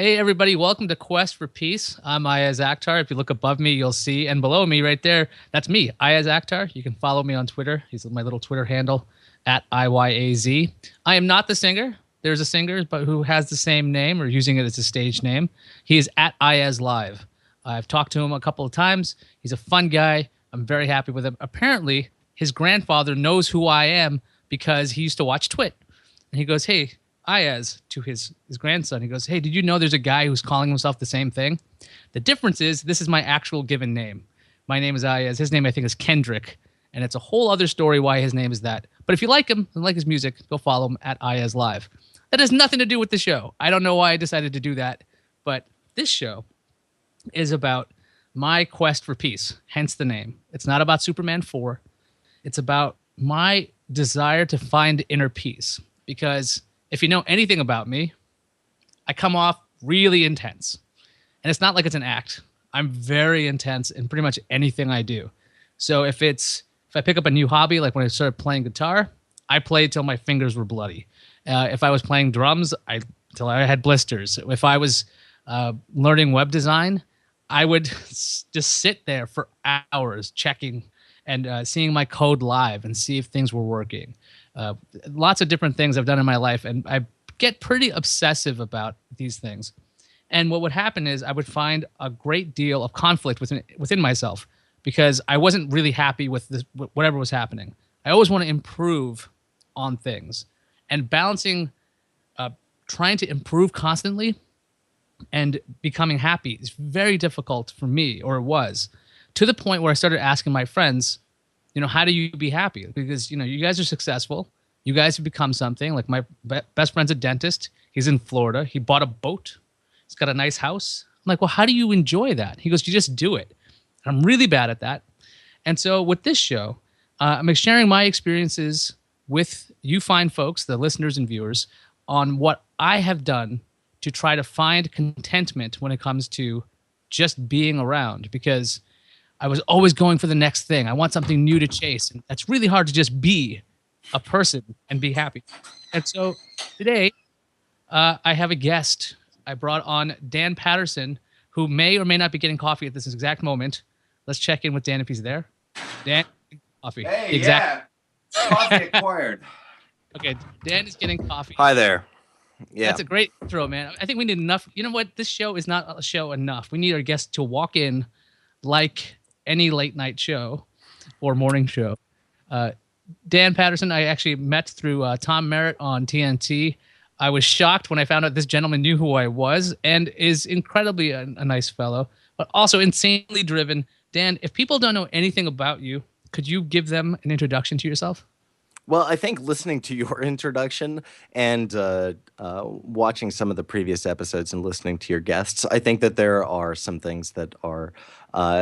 Hey everybody, welcome to Quest for Peace. I'm Iyaz Akhtar. If you look above me, you'll see, and below me right there, that's me, Iyaz Akhtar. You can follow me on Twitter. He's my little Twitter handle, at IYAZ. I am not the singer. There's a singer but who has the same name or using it as a stage name. He is at Iyaz Live. I've talked to him a couple of times. He's a fun guy. I'm very happy with him. Apparently, his grandfather knows who I am because he used to watch Twit. And he goes, hey, Iyaz, to his grandson. He goes, hey, did you know there's a guy who's calling himself the same thing? The difference is this is my actual given name. My name is Iyaz. His name, I think, is Kendrick. And it's a whole other story why his name is that. But if you like him and like his music, go follow him at Iyaz Live. That has nothing to do with the show. I don't know why I decided to do that. But this show is about my quest for peace, hence the name. It's not about Superman 4. It's about my desire to find inner peace. Because if you know anything about me, I come off really intense. And it's not like it's an act. I'm very intense in pretty much anything I do. So if I pick up a new hobby, like when I started playing guitar, I played till my fingers were bloody. If I was playing drums, till I had blisters. If I was learning web design, I would just sit there for hours checking and seeing my code live and see if things were working. Lots of different things I've done in my life, and I get pretty obsessive about these things. And what would happen is I would find a great deal of conflict within myself because I wasn't really happy with whatever was happening. I always want to improve on things, and balancing trying to improve constantly and becoming happy is very difficult for me, or it was, to the point where I started asking my friends, how do you be happy? Because, you guys are successful. You guys have become something. Like my best friend's a dentist. He's in Florida. He bought a boat. He's got a nice house. I'm like, well, how do you enjoy that? He goes, you just do it. And I'm really bad at that. And so with this show, I'm sharing my experiences with you fine folks, the listeners and viewers, on what I have done to try to find contentment when it comes to just being around. Because I was always going for the next thing. I want something new to chase. And that's really hard to just be a person and be happy. And so today, I have a guest. I brought on Dan Patterson, who may or may not be getting coffee at this exact moment. Let's check in with Dan if he's there. Dan, coffee. Hey, yeah. Coffee acquired. Okay, Dan is getting coffee. Hi there. Yeah. That's a great intro, man. I think we need enough. You know what? This show is not a show enough. We need our guests to walk in like any late night show or morning show. Dan Patterson, I actually met through Tom Merritt on TNT. I was shocked when I found out this gentleman knew who I was and is incredibly a nice fellow, but also insanely driven. Dan, if people don't know anything about you, could you give them an introduction to yourself? Well, I think listening to your introduction and watching some of the previous episodes and listening to your guests, I think that there are some things that are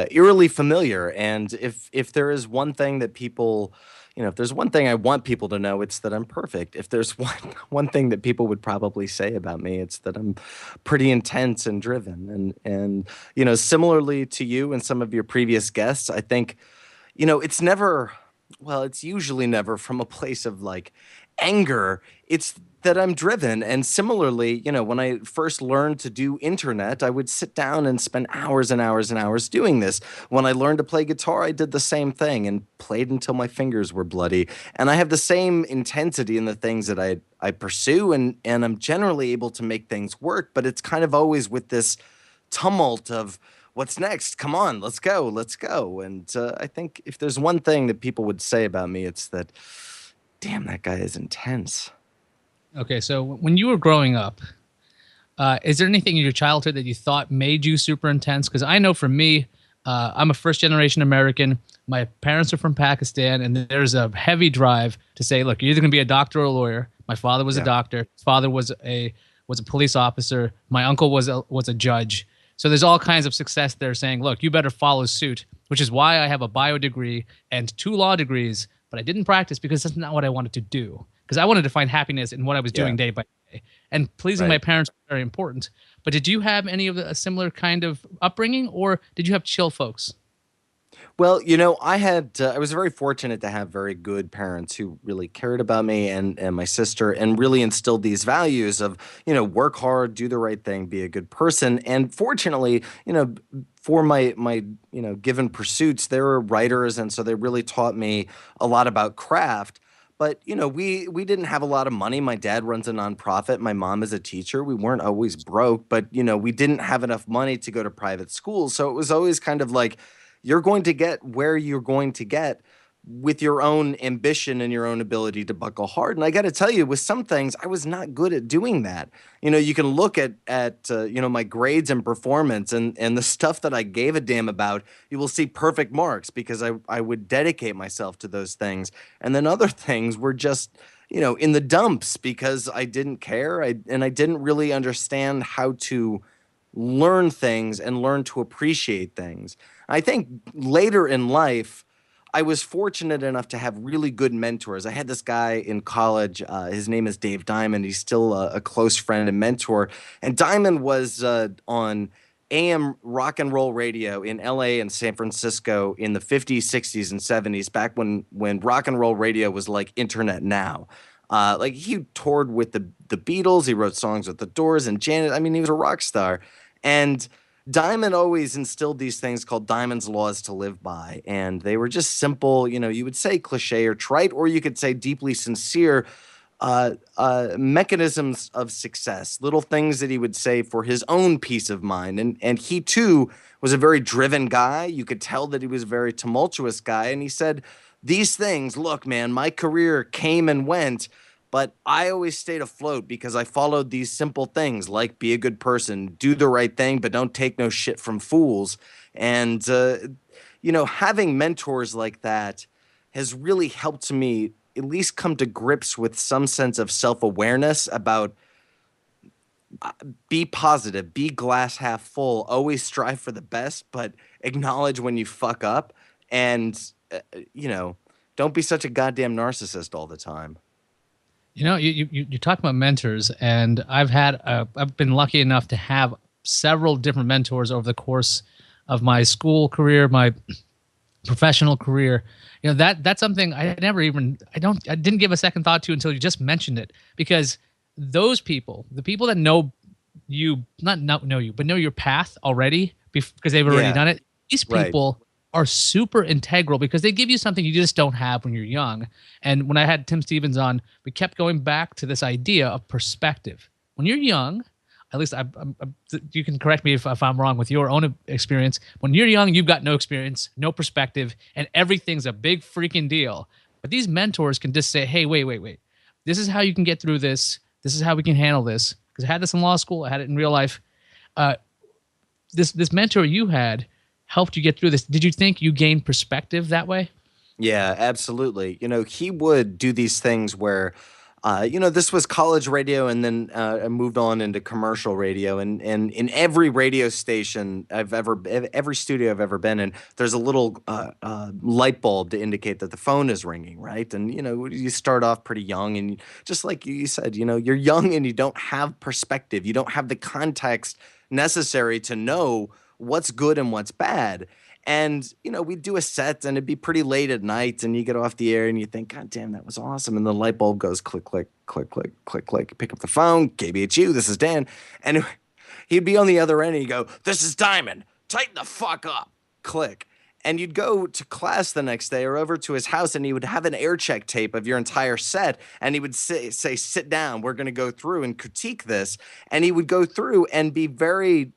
eerily familiar. And if there is one thing that people, if there's one thing I want people to know, it's that I'm perfect. If there's one thing that people would probably say about me, it's that I'm pretty intense and driven. And similarly to you and some of your previous guests, I think, it's never. Well, it's usually never from a place of like anger. It's that I'm driven. And similarly, when I first learned to do internet, I would sit down and spend hours and hours and hours doing this. When I learned to play guitar, I did the same thing and played until my fingers were bloody. And I have the same intensity in the things that I pursue, and I'm generally able to make things work, but it's kind of always with this tumult of, what's next? Come on, let's go, let's go. And I think if there's one thing that people would say about me, it's that, damn, that guy is intense. Okay, so when you were growing up, is there anything in your childhood that you thought made you super intense? Because I know for me, I'm a first-generation American. My parents are from Pakistan, and there's a heavy drive to say, look, you're either going to be a doctor or a lawyer. My father was a doctor. His father was a police officer. My uncle was a judge. So there's all kinds of success there saying, look, you better follow suit, which is why I have a bio degree and 2 law degrees, but I didn't practice because that's not what I wanted to do. Because I wanted to find happiness in what I was doing day by day. And pleasing my parents was very important. But did you have any of a similar kind of upbringing, or did you have chill folks? Well, I was very fortunate to have very good parents who really cared about me and my sister and really instilled these values of, work hard, do the right thing, be a good person. And fortunately, for my, given pursuits, they were writers. And so they really taught me a lot about craft. But, we didn't have a lot of money. My dad runs a nonprofit. My mom is a teacher. We weren't always broke, but, we didn't have enough money to go to private schools. So it was always kind of like, you're going to get where you're going to get with your own ambition and your own ability to buckle hard. And I got to tell you, with some things, I was not good at doing that. You can look at my grades and performance and the stuff that I gave a damn about. You will see perfect marks because I would dedicate myself to those things, and then other things were just in the dumps because I didn't care. I didn't really understand how to learn things and learn to appreciate things. I think later in life, I was fortunate enough to have really good mentors. I had this guy in college. His name is Dave Diamond. He's still a close friend and mentor. And Diamond was on AM rock and roll radio in LA and San Francisco in the 50s, 60s, and 70s, back when rock and roll radio was like internet now. Like he toured with the Beatles. He wrote songs with the Doors and Janet. I mean, he was a rock star. And Diamond always instilled these things called Diamond's laws to live by. And they were just simple, you would say cliche or trite, or you could say deeply sincere mechanisms of success, little things that he would say for his own peace of mind. And he too was a very driven guy. You could tell that he was a very tumultuous guy. And he said, these things, look, man, my career came and went, but I always stayed afloat because I followed these simple things like be a good person, do the right thing, but don't take no shit from fools. And, having mentors like that has really helped me at least come to grips with some sense of self awareness about be positive, be glass half full, always strive for the best, but acknowledge when you fuck up and, don't be such a goddamn narcissist all the time. You talk about mentors, and I've been lucky enough to have several different mentors over the course of my school career, my professional career. That's something I didn't give a second thought to until you just mentioned it, because those people, the people that know you, not know you, but know your path already because they've already Yeah, done it. These right. people are super integral because they give you something you just don't have when you're young. And when I had Tim Stevens on, we kept going back to this idea of perspective. When you're young, at least you can correct me if I'm wrong with your own experience. When you're young, you've got no experience, no perspective, and everything's a big freaking deal. But these mentors can just say, hey, wait. This is how you can get through this. This is how we can handle this. Because I had this in law school. I had it in real life. This mentor you had helped you get through this. Did you think you gained perspective that way? Yeah, absolutely. He would do these things where, this was college radio, and then I moved on into commercial radio, and in every radio station every studio I've ever been in, there's a little light bulb to indicate that the phone is ringing, right? And you start off pretty young, and just like you said, you're young and you don't have perspective, you don't have the context necessary to know what's good and what's bad. And, we'd do a set and it'd be pretty late at night and you get off the air and you think, God damn, that was awesome. And the light bulb goes click, click, click, click, click, click. Pick up the phone, KBHU, this is Dan. And he'd be on the other end and he'd go, this is Diamond, tighten the fuck up, click. And you'd go to class the next day or over to his house and he would have an air check tape of your entire set. And he would say, sit down, we're going to go through and critique this. And he would go through and be very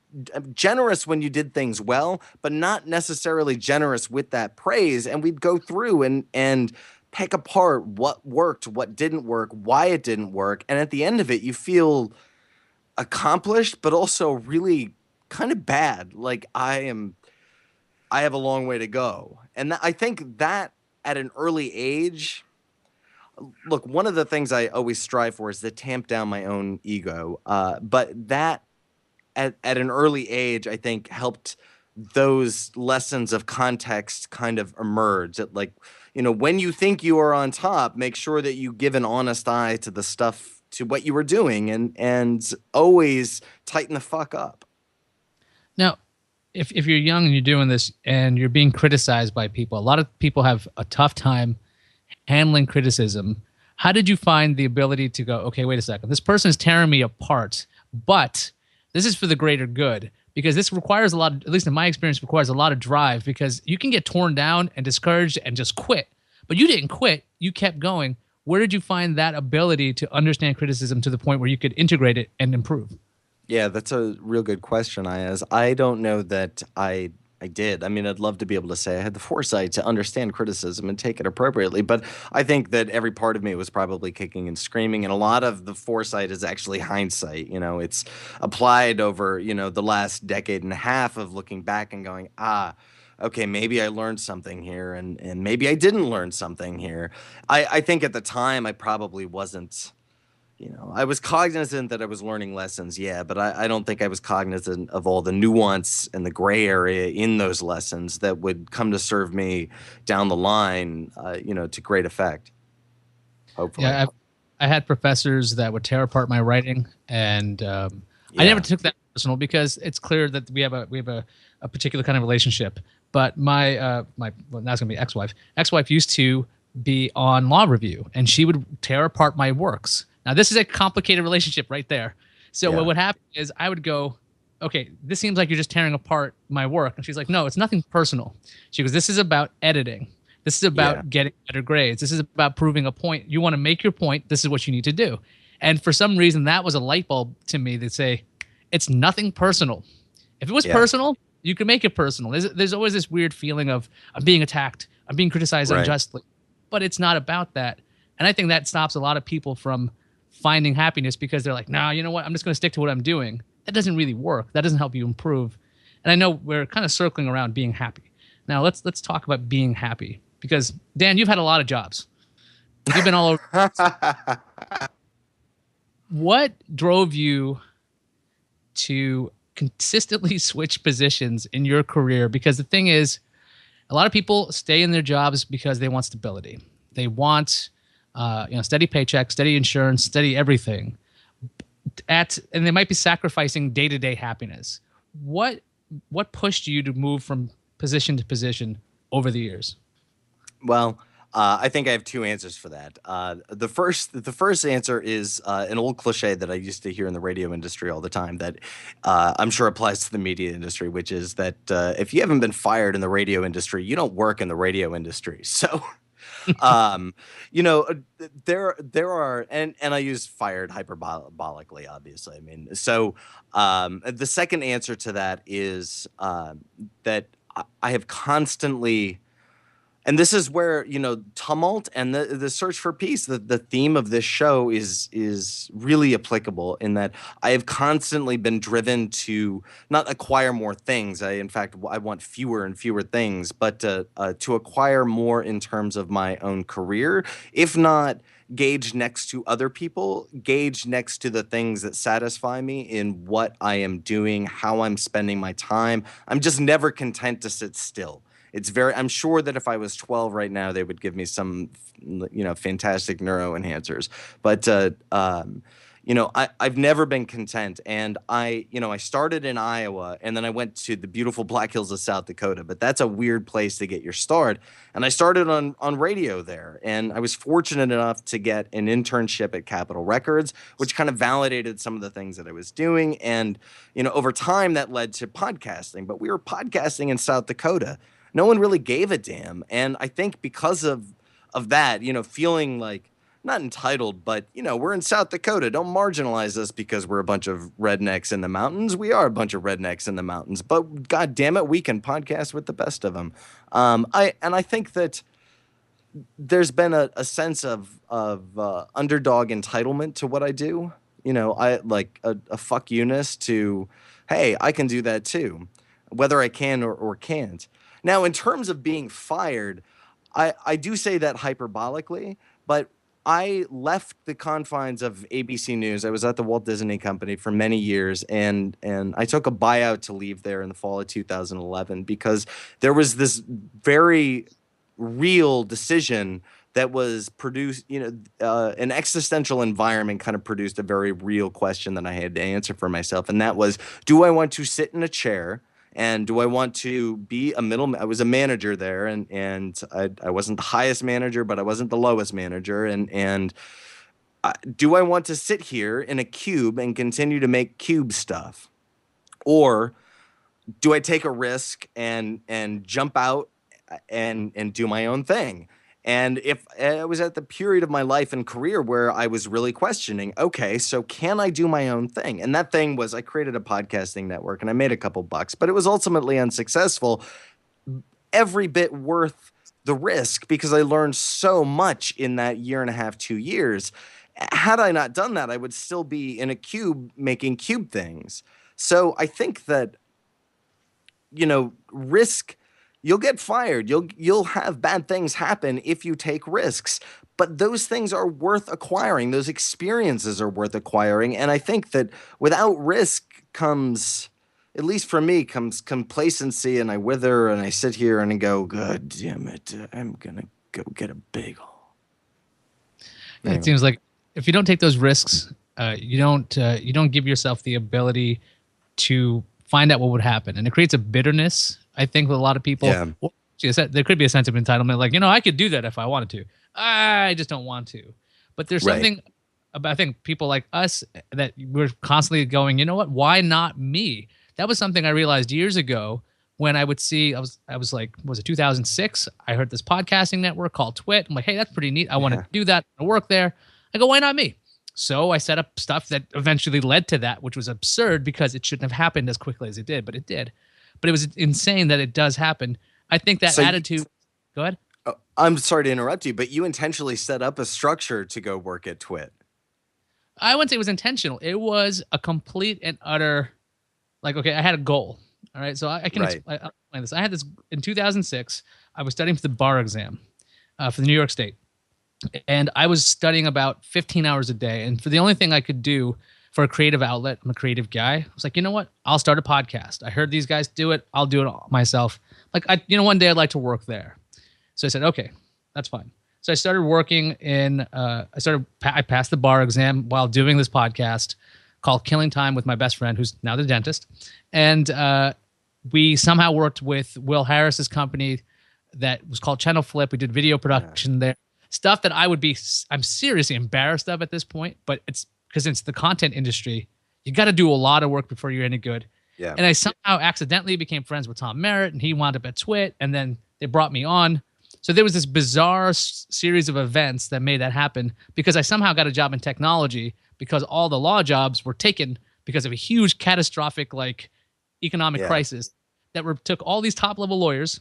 generous when you did things well, but not necessarily generous with that praise. And we'd go through and pick apart what worked, what didn't work, why it didn't work. And at the end of it, you feel accomplished, but also really kind of bad. Like I have a long way to go. And I think that at an early age, look, one of the things I always strive for is to tamp down my own ego. But that at an early age, I think helped those lessons of context kind of emerge. That like, when you think you are on top, make sure that you give an honest eye to the stuff, to what you were doing, and always tighten the fuck up. Now, if you're young and you're doing this and you're being criticized by people, a lot of people have a tough time handling criticism. How did you find the ability to go, okay, wait a second, this person is tearing me apart, but this is for the greater good? Because this requires a lot, at least in my experience, requires a lot of drive because you can get torn down and discouraged and just quit. But you didn't quit, you kept going. Where did you find that ability to understand criticism to the point where you could integrate it and improve? Yeah, that's a real good question, Iyaz. I don't know that I did. I mean, I'd love to be able to say I had the foresight to understand criticism and take it appropriately, but I think that every part of me was probably kicking and screaming, and a lot of the foresight is actually hindsight. It's applied over, the last decade and a half of looking back and going, okay, maybe I learned something here, and maybe I didn't learn something here. I think at the time I probably wasn't. I was cognizant that I was learning lessons, yeah, but I don't think I was cognizant of all the nuance and the gray area in those lessons that would come to serve me down the line, to great effect, hopefully. Yeah, I had professors that would tear apart my writing, and I never Yeah, took that personal because it's clear that we have a particular kind of relationship. But my well, that's gonna be ex-wife used to be on law review, and she would tear apart my works. Now this is a complicated relationship right there. So what yeah, would happen is I would go, okay, this seems like you're just tearing apart my work, and she's like, no, it's nothing personal. She goes, this is about editing. This is yeah, about getting better grades. This is about proving a point. You want to make your point. This is what you need to do. And for some reason, that was a light bulb to me that say, it's nothing personal. If it was yeah, personal, you can make it personal. There's always this weird feeling of I'm being attacked, I'm being criticized right. unjustly, but it's not about that. And I think that stops a lot of people from finding happiness because they're like, nah, you know what? I'm just going to stick to what I'm doing. That doesn't really work. That doesn't help you improve. And I know we're kind of circling around being happy. Now let's talk about being happy because Dan, you've had a lot of jobs. You've been all over. What drove you to consistently switch positions in your career? Because the thing is, a lot of people stay in their jobs because they want stability. They want, steady paycheck, steady insurance, steady everything. And they might be sacrificing day to day happiness. What what pushed you to move from position to position over the years? Well, I think I have two answers for that. The first answer is an old cliche that I used to hear in the radio industry all the time that I'm sure applies to the media industry, which is that if you haven't been fired in the radio industry, you don't work in the radio industry. So, um, there are, and I use fired hyperbolically, obviously. I mean, so the second answer to that is that I have constantly, and this is where, tumult and the search for peace, the theme of this show is really applicable in that I have constantly been driven to not acquire more things. In fact, I want fewer and fewer things, but to acquire more in terms of my own career, if not gauged next to other people, gauged next to the things that satisfy me in what I am doing, how I'm spending my time. I'm just never content to sit still. I'm sure that if I was 12 right now, they would give me some, fantastic neuro enhancers. But, I've never been content. And I started in Iowa and then I went to the beautiful Black Hills of South Dakota, but that's a weird place to get your start. And I started on radio there. And I was fortunate enough to get an internship at Capitol Records, which kind of validated some of the things that I was doing. And, over time that led to podcasting, but we were podcasting in South Dakota. No one really gave a damn. And I think because of that, feeling like not entitled, but we're in South Dakota. Don't marginalize us because we're a bunch of rednecks in the mountains. We are a bunch of rednecks in the mountains, but god damn it, we can podcast with the best of them. I think that there's been a sense of underdog entitlement to what I do. I like a fuck you-ness to, hey, I can do that too, whether I can or can't. Now, in terms of being fired, I do say that hyperbolically, but I left the confines of ABC News. I was at the Walt Disney Company for many years, and I took a buyout to leave there in the fall of 2011 because there was this very real decision that was produced, an existential environment kind of produced a very real question that I had to answer for myself. And that was, do I want to sit in a chair And do I want to be a middle? I was a manager there, and I wasn't the highest manager, but I wasn't the lowest manager. And do I want to sit here in a cube and continue to make cube stuff, or do I take a risk and jump out and do my own thing? And if I was at the period of my life and career where I was really questioning, okay, so can I do my own thing? And that thing was I created a podcasting network and I made a couple bucks, but it was ultimately unsuccessful. Every bit worth the risk because I learned so much in that year and a half, 2 years. Had I not done that, I would still be in a cube making cube things. So I think that risk, you'll get fired, you'll have bad things happen if you take risks, but those things are worth acquiring, those experiences are worth acquiring. And I think that without risk comes, at least for me, comes complacency, and I wither and I sit here and I go, god damn it, I'm gonna go get a bagel. It seems like if you don't take those risks, you don't give yourself the ability to find out what would happen, and it creates a bitterness. I think with a lot of people, there could be a sense of entitlement, like I could do that if I wanted to. I just don't want to. But there's something about, I think, people like us that we're constantly going, you know what? Why not me? That was something I realized years ago when I would see. I was like, was it 2006? I heard this podcasting network called Twit. I'm like, hey, that's pretty neat. I want to do that. I work there. I go, why not me? So I set up stuff that eventually led to that, which was absurd because it shouldn't have happened as quickly as it did, but it did. But it was insane that it does happen. I think that attitude. Go ahead. I'm sorry to interrupt you, but you intentionally set up a structure to go work at Twit. I wouldn't say it was intentional. It was a complete and utter, like, okay, I had a goal. All right. So I can explain this. I had this in 2006. I was studying for the bar exam for the New York State. And I was studying about 15 hours a day. And for the only thing I could do for a creative outlet, I'm a creative guy. I was like, you know what? I'll start a podcast. I heard these guys do it. I'll do it myself. Like, one day I'd like to work there. So I said, okay, that's fine. So I started working I passed the bar exam while doing this podcast called Killing Time with my best friend, who's now the dentist. And we somehow worked with Will Harris's company that was called Channel Flip. We did video production there. Stuff that I'm seriously embarrassed of at this point, but it's because it's the content industry. You got to do a lot of work before you're any good. Yeah. And I somehow accidentally became friends with Tom Merritt, and he wound up at Twit, and then they brought me on. So there was this bizarre series of events that made that happen because I somehow got a job in technology because all the law jobs were taken because of a huge catastrophic economic crisis that took all these top level lawyers,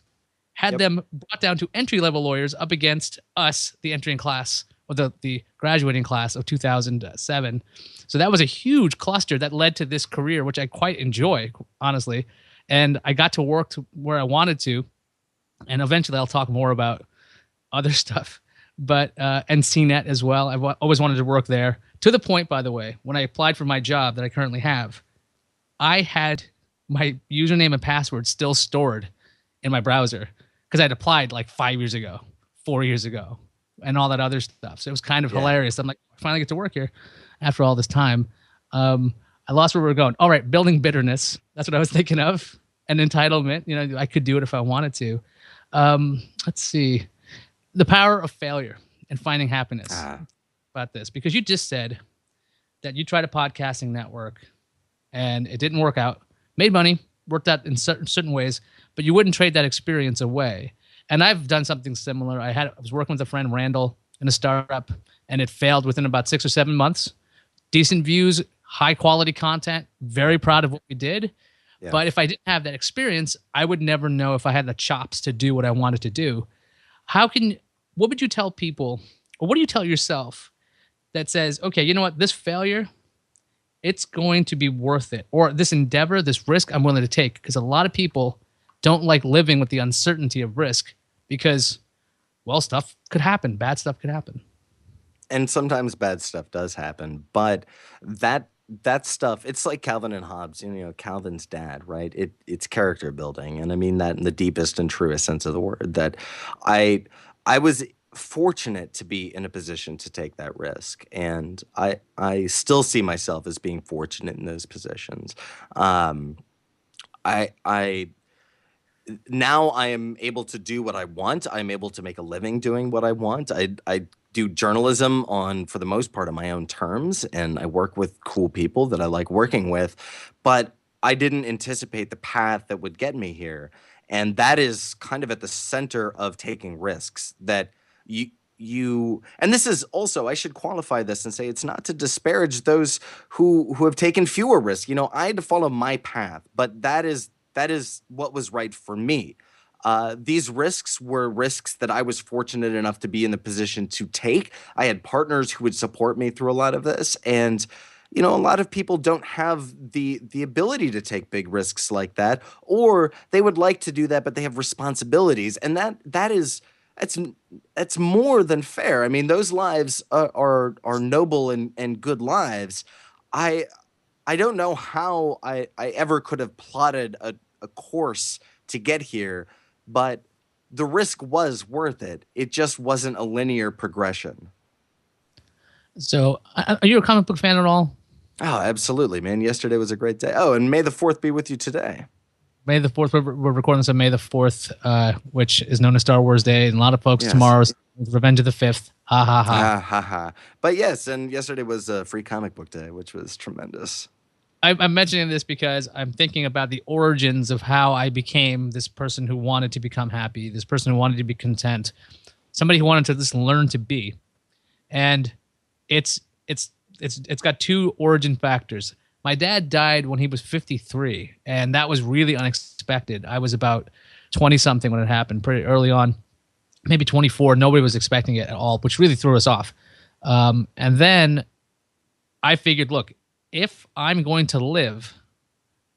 had them brought down to entry-level lawyers up against us, the entering class, or the graduating class of 2007. So that was a huge cluster that led to this career, which I quite enjoy, honestly. And I got to work to where I wanted to. And eventually I'll talk more about other stuff. But and CNET as well. I've always wanted to work there. To the point, by the way, when I applied for my job that I currently have, I had my username and password still stored in my browser because I'd applied like 5 years ago, 4 years ago, and all that other stuff. So it was kind of hilarious. I'm like, I finally get to work here after all this time. I lost where we were going. All right, building bitterness. That's what I was thinking of. And entitlement. I could do it if I wanted to. Let's see. The power of failure and finding happiness about this. Because you just said that you tried a podcasting network and it didn't work out. Made money, worked out in certain ways, but you wouldn't trade that experience away. And I've done something similar. I was working with a friend, Randall, in a startup, and it failed within about 6 or 7 months. Decent views, high quality content, very proud of what we did. Yeah. But if I didn't have that experience, I would never know if I had the chops to do what I wanted to do. What would you tell people, or what do you tell yourself that says, okay, you know what, this failure, it's going to be worth it, or this endeavor, this risk I'm willing to take? Because a lot of people don't like living with the uncertainty of risk because, well, stuff could happen. Bad stuff could happen. And sometimes bad stuff does happen, but that stuff, it's like Calvin and Hobbes, Calvin's dad, right? It's character building. And I mean that in the deepest and truest sense of the word, that I was fortunate to be in a position to take that risk. And I still see myself as being fortunate in those positions. I now I am able to do what I want. I'm able to make a living doing what I want. I do journalism on, for the most part, on my own terms, and I work with cool people that I like working with. But I didn't anticipate the path that would get me here, and that is kind of at the center of taking risks. That you and this is also, I should qualify this and say it's not to disparage those who have taken fewer risks. I had to follow my path, but that is what was right for me. These risks were risks that I was fortunate enough to be in the position to take. I had partners who would support me through a lot of this, and a lot of people don't have the ability to take big risks like that, or they would like to do that, but they have responsibilities, and that's that's more than fair. I mean, those lives are noble and good lives. I I don't know how I ever could have plotted a course to get here, but the risk was worth it. It just wasn't a linear progression. So, are you a comic book fan at all? Oh, absolutely, man. Yesterday was a great day. Oh, and may the 4th be with you today. May the 4th, we're recording this on May the 4th, which is known as Star Wars Day. And a lot of folks Yes. tomorrow is Revenge of the 5th. Ha ha ha. Ha ha ha. But yes, and yesterday was a free comic book day, which was tremendous. I'm mentioning this because I'm thinking about the origins of how I became this person who wanted to become happy, this person who wanted to be content, somebody who wanted to just learn to be. And it's it's got two origin factors. My dad died when he was 53, and that was really unexpected. I was about 20 something when it happened, pretty early on, maybe 24. Nobody was expecting it at all, which really threw us off. And then I figured, look, if I'm going to live,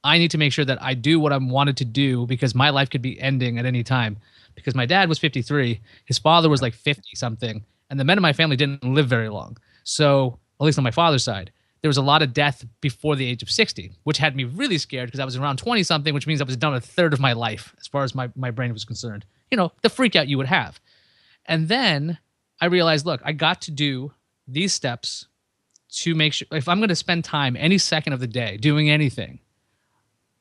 I need to make sure that I do what I wanted to do, because my life could be ending at any time. Because my dad was 53, his father was like 50 something, and the men in my family didn't live very long. So, at least on my father's side, there was a lot of death before the age of 60, which had me really scared because I was around 20 something, which means I was done a third of my life as far as my brain was concerned. The freak out you would have. And then I realized, look, I got to do these steps to make sure if I'm going to spend time any second of the day doing anything,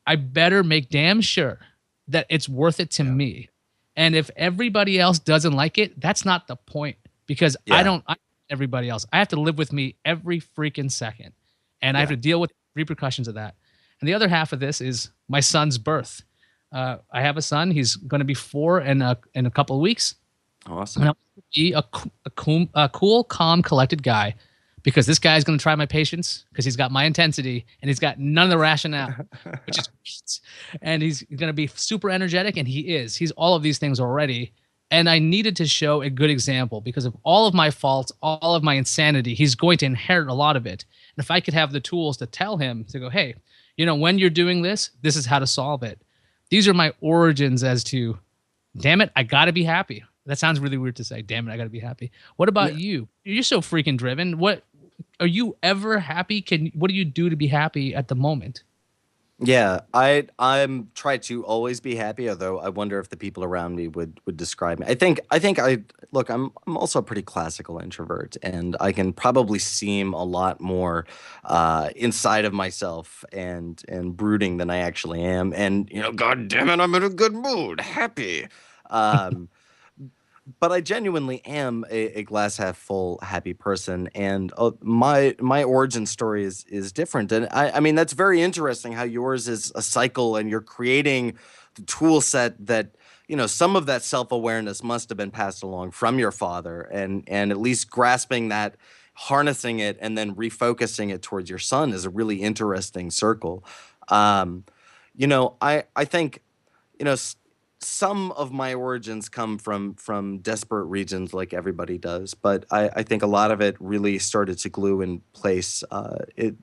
I better make damn sure that it's worth it to me. And if everybody else doesn't like it, that's not the point, because Yeah. everybody else. I have to live with me every freaking second, and I have Yeah. to deal with repercussions of that. And the other half of this is my son's birth. I have a son. He's going to be 4 in a couple of weeks. And Awesome. I'm going to be a cool, calm, collected guy, because this guy's going to try my patience, because he's got my intensity and he's got none of the rationale, which is great. And he's going to be super energetic, and he is. He's all of these things already. And I needed to show a good example, because of all of my faults, all of my insanity, he's going to inherit a lot of it. And if I could have the tools to tell him to go, hey, when you're doing this, this is how to solve it. These are my origins as to, damn it, I got to be happy. That sounds really weird to say, damn it, I got to be happy. What about you? You're so freaking driven. What are you ever happy? What do you do to be happy at the moment? Yeah, I'm try to always be happy, although I wonder if the people around me would describe me. I look, I'm also a pretty classical introvert, and I can probably seem a lot more inside of myself and brooding than I actually am. And god damn it, I'm in a good mood, happy. Um but I genuinely am a glass half full happy person, and my origin story is different, and I mean that's very interesting how yours is a cycle, and you're creating the tool set that some of that self awareness must have been passed along from your father, and at least grasping that, harnessing it, and then refocusing it towards your son is a really interesting circle. Um, I think you know s- some of my origins come from desperate regions like everybody does, but I think a lot of it really started to glue in place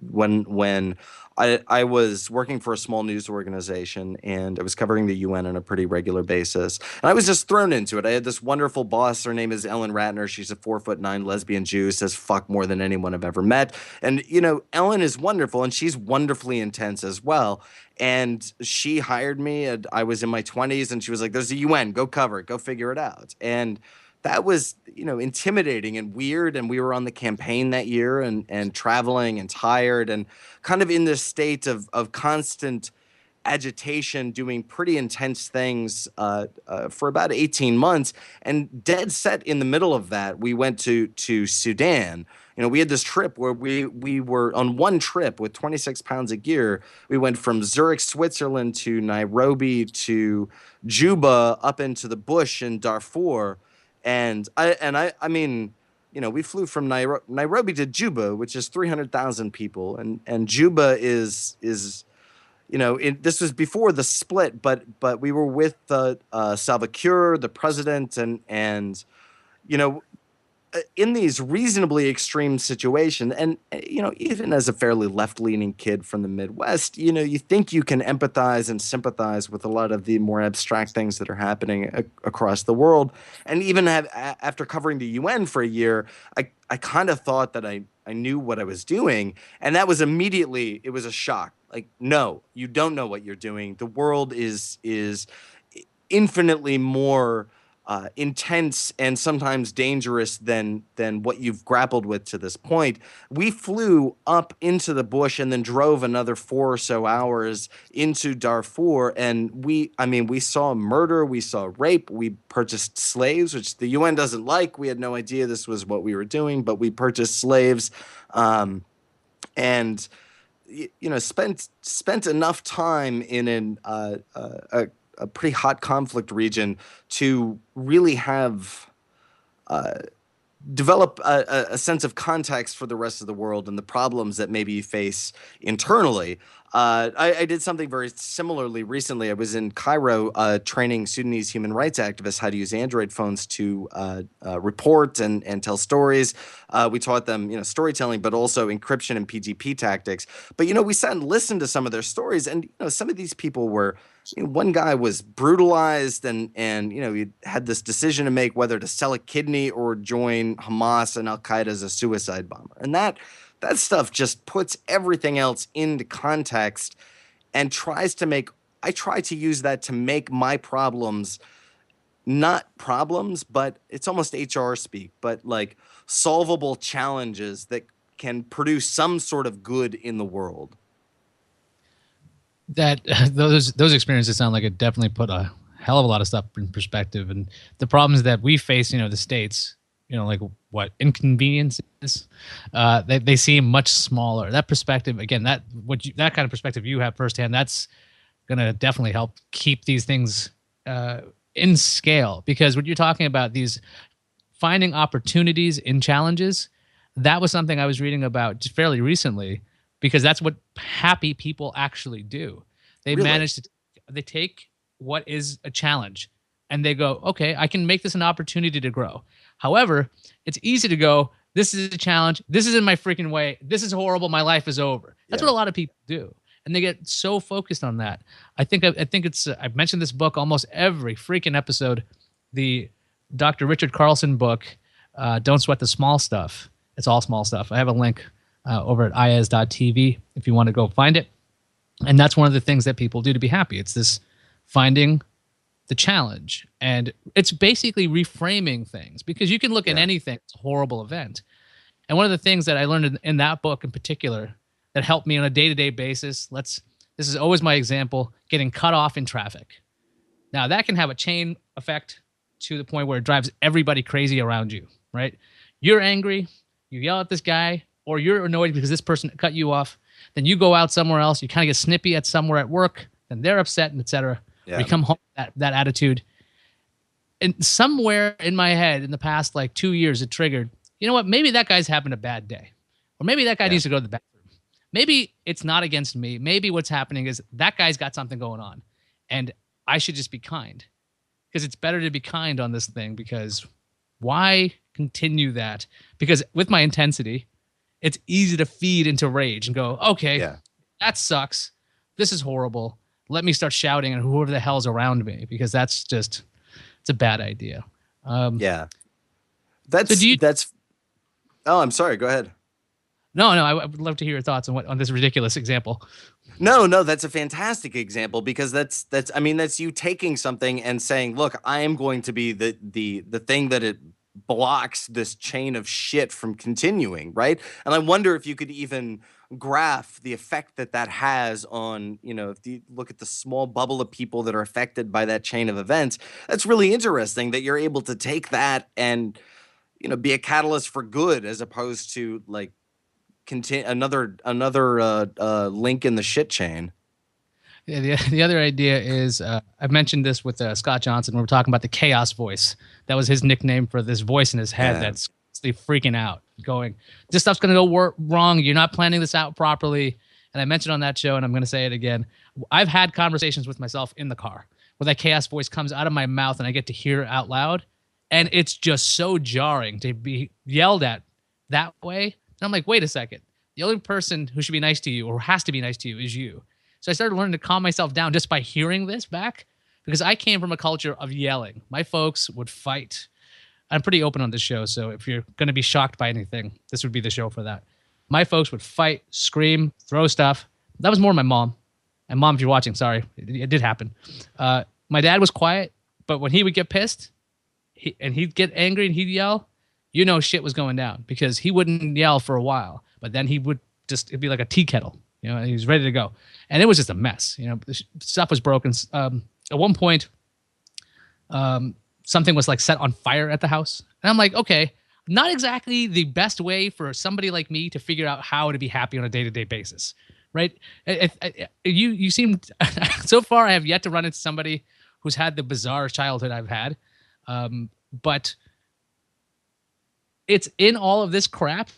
when I was working for a small news organization, and I was covering the UN on a pretty regular basis, and I was just thrown into it. I had this wonderful boss. Her name is Ellen Ratner. She's a 4'9" lesbian Jew, says fuck more than anyone I've ever met, and Ellen is wonderful, and she's wonderfully intense as well. And she hired me, and I was in my 20s, and she was like, there's a UN, go cover it, go figure it out. And that was, intimidating and weird. And we were on the campaign that year, and traveling and tired, and kind of in this state of constant agitation, doing pretty intense things for about 18 months. And dead set in the middle of that, we went to Sudan. You know, we had this trip where we were on one trip with 26 pounds of gear. We went from Zurich, Switzerland to Nairobi to Juba up into the bush in Darfur. I mean, you know, we flew from Nairobi to Juba, which is 300,000 people, and Juba is you know, this was before the split, but we were with Salva Kiir, the president, and you know, in these reasonably extreme situations, and you know, even as a fairly left-leaning kid from the Midwest, you know, you think you can empathize and sympathize with a lot of the more abstract things that are happening across the world. And even after covering the UN for a year, I kind of thought that I knew what I was doing, and that was immediately, it was a shock. Like, no, you don't know what you're doing. The world is infinitely more intense and sometimes dangerous than what you've grappled with to this point. We flew up into the bush and then drove another 4 or so hours into Darfur, and I mean, we saw murder, we saw rape, we purchased slaves, which the UN doesn't like. We had no idea this was what we were doing, but we purchased slaves, and you know, spent enough time in a pretty hot conflict region to really have develop a sense of context for the rest of the world and the problems that maybe you face internally. I did something very similarly recently. I was in Cairo training Sudanese human rights activists how to use Android phones to report and tell stories. We taught them, you know, storytelling, but also encryption and PGP tactics. But, you know, we sat and listened to some of their stories, and, you know, some of these people were, you know, one guy was brutalized and you know, he had this decision to make whether to sell a kidney or join Hamas and Al Qaeda as a suicide bomber. And that stuff just puts everything else into context and I try to use that to make my problems not problems, but it's almost HR speak, but like solvable challenges that can produce some sort of good in the world. That those experiences sound like it definitely put a hell of a lot of stuff in perspective, and the problems that we face, you know, the states, you know, like what inconveniences, they seem much smaller. That perspective, again, that that kind of perspective you have firsthand, that's gonna definitely help keep these things in scale, because when you're talking about these finding opportunities in challenges, that was something I was reading about just fairly recently, because that's what happy people actually do. They Really? manage to they take what is a challenge and they go, okay, I can make this an opportunity to grow. However, it's easy to go, this is a challenge, this is in my freaking way, this is horrible, my life is over. That's Yeah. what a lot of people do. And they get so focused on that. I think it's I've mentioned this book almost every freaking episode, the Dr. Richard Carlson book, Don't Sweat the Small Stuff. It's all small stuff. I have a link over at iyaz.tv if you want to go find it. And that's one of the things that people do to be happy. It's this finding the challenge. And it's basically reframing things, because you can look at Yeah. anything as a horrible event. And one of the things that I learned in that book in particular that helped me on a day-to-day basis, this is always my example, getting cut off in traffic. Now that can have a chain effect to the point where it drives everybody crazy around you, right? You're angry, you yell at this guy, or you're annoyed because this person cut you off. Then you go out somewhere else, you kind of get snippy at somewhere at work, then they're upset and etc. Or Yeah. you come home with that attitude. And somewhere in my head in the past like 2 years, it triggered, you know what? Maybe that guy's having a bad day. Or maybe that guy Yeah. needs to go to the bathroom. Maybe it's not against me. Maybe what's happening is that guy's got something going on. And I should just be kind. Because it's better to be kind on this thing, because why continue that? Because with my intensity, it's easy to feed into rage and go, okay, Yeah. that sucks. This is horrible. Let me start shouting at whoever the hell's around me, because that's just, it's a bad idea. Yeah. So do you, That's Oh, I'm sorry. Go ahead. no, I would love to hear your thoughts on this ridiculous example. No, no, that's a fantastic example, because that's I mean, that's you taking something and saying, "Look, I am going to be the thing that it blocks this chain of shit from continuing," right? And I wonder if you could even graph the effect that that has on, if you look at the small bubble of people that are affected by that chain of events, that's really interesting that you're able to take that and, be a catalyst for good as opposed to like continue another link in the shit chain. Yeah, the other idea is I mentioned this with Scott Johnson. We were talking about the chaos voice. That was his nickname for this voice in his head Yeah. that's freaking out, going, "This stuff's gonna go wrong. You're not planning this out properly." And I mentioned on that show, and I'm gonna say it again. I've had conversations with myself in the car where that chaos voice comes out of my mouth, and I get to hear it out loud, and it's just so jarring to be yelled at that way. And I'm like, wait a second. The only person who should be nice to you or has to be nice to you is you. So I started learning to calm myself down just by hearing this back, because I came from a culture of yelling. My folks would fight. I'm pretty open on this show, so if you're going to be shocked by anything, this would be the show for that. My folks would fight, scream, throw stuff. That was more my mom. And mom, if you're watching, sorry, it did happen. My dad was quiet, but when he would get pissed and he'd get angry and he'd yell, shit was going down, because he wouldn't yell for a while, but then he would it'd be like a tea kettle. And he was ready to go. And it was just a mess. Stuff was broken. At one point, something was like set on fire at the house. And I'm like, okay, not exactly the best way for somebody like me to figure out how to be happy on a day-to-day basis, right? You seem, so far I have yet to run into somebody who's had the bizarre childhood I've had. But it's in all of this crap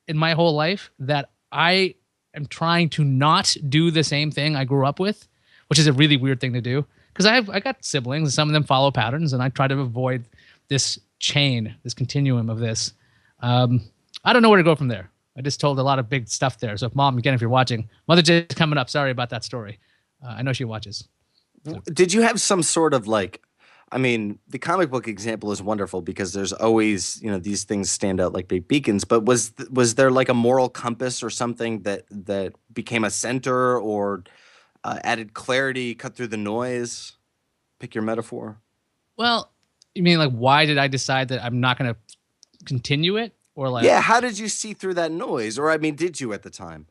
in my whole life that I am trying to not do the same thing I grew up with, which is a really weird thing to do, because I got siblings and some of them follow patterns, and I try to avoid this chain, this continuum of this. I don't know where to go from there. I just told a lot of big stuff there. So if mom, again, if you're watching, Mother J's coming up. Sorry about that story. I know she watches. So. Did you have some sort of the comic book example is wonderful because there's always, these things stand out like big beacons, but was there like a moral compass or something that became a center or added clarity, cut through the noise? Pick your metaphor. Well, you mean like, why did I decide that I'm not going to continue it? Or like, yeah, how did you see through that noise? Or did you at the time?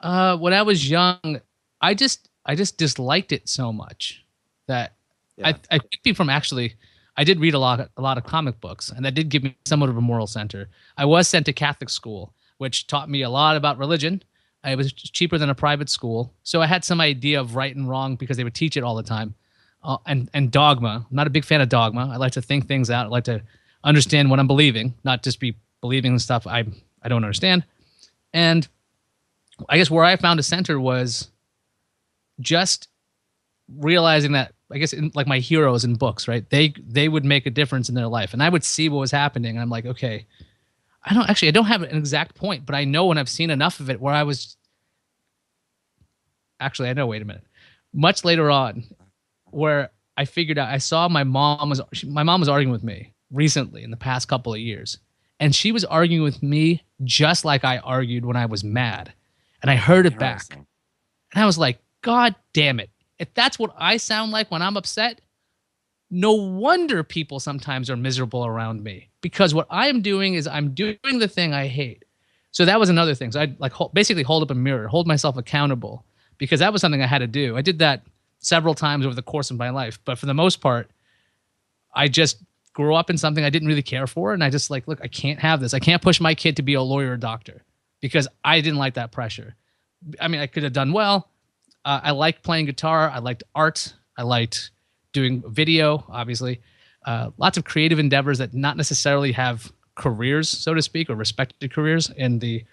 When I was young, I just disliked it so much that I picked me from I did read a lot of comic books, and that did give me somewhat of a moral center. I was sent to Catholic school, which taught me a lot about religion. It was cheaper than a private school, so I had some idea of right and wrong because they would teach it all the time. And dogma. I'm not a big fan of dogma. I like to think things out. I like to understand what I'm believing, not just be believing stuff I don't understand. And I guess where I found a center was just realizing that, I guess, in, like my heroes in books, right? They would make a difference in their life, and I would see what was happening, and I'm like, okay, I don't have an exact point, but I know when I've seen enough of it where I was. Actually, I know. Wait a minute. Much later on, where I figured out, I saw my mom was arguing with me recently in the past couple of years, and she was arguing with me just like I argued when I was mad, and I heard it back, and I was like, God damn it. If that's what I sound like when I'm upset, no wonder people sometimes are miserable around me, because what I am doing is I'm doing the thing I hate. So that was another thing. So I'd basically hold up a mirror, hold myself accountable, because that was something I had to do. I did that several times over the course of my life, but for the most part, I just grew up in something I didn't really care for, and I just look, I can't have this. I can't push my kid to be a lawyer or doctor because I didn't like that pressure. I mean, I could have done well. I liked playing guitar. I liked art. I liked doing video, obviously. Lots of creative endeavors that not necessarily have careers, so to speak, or respected careers in the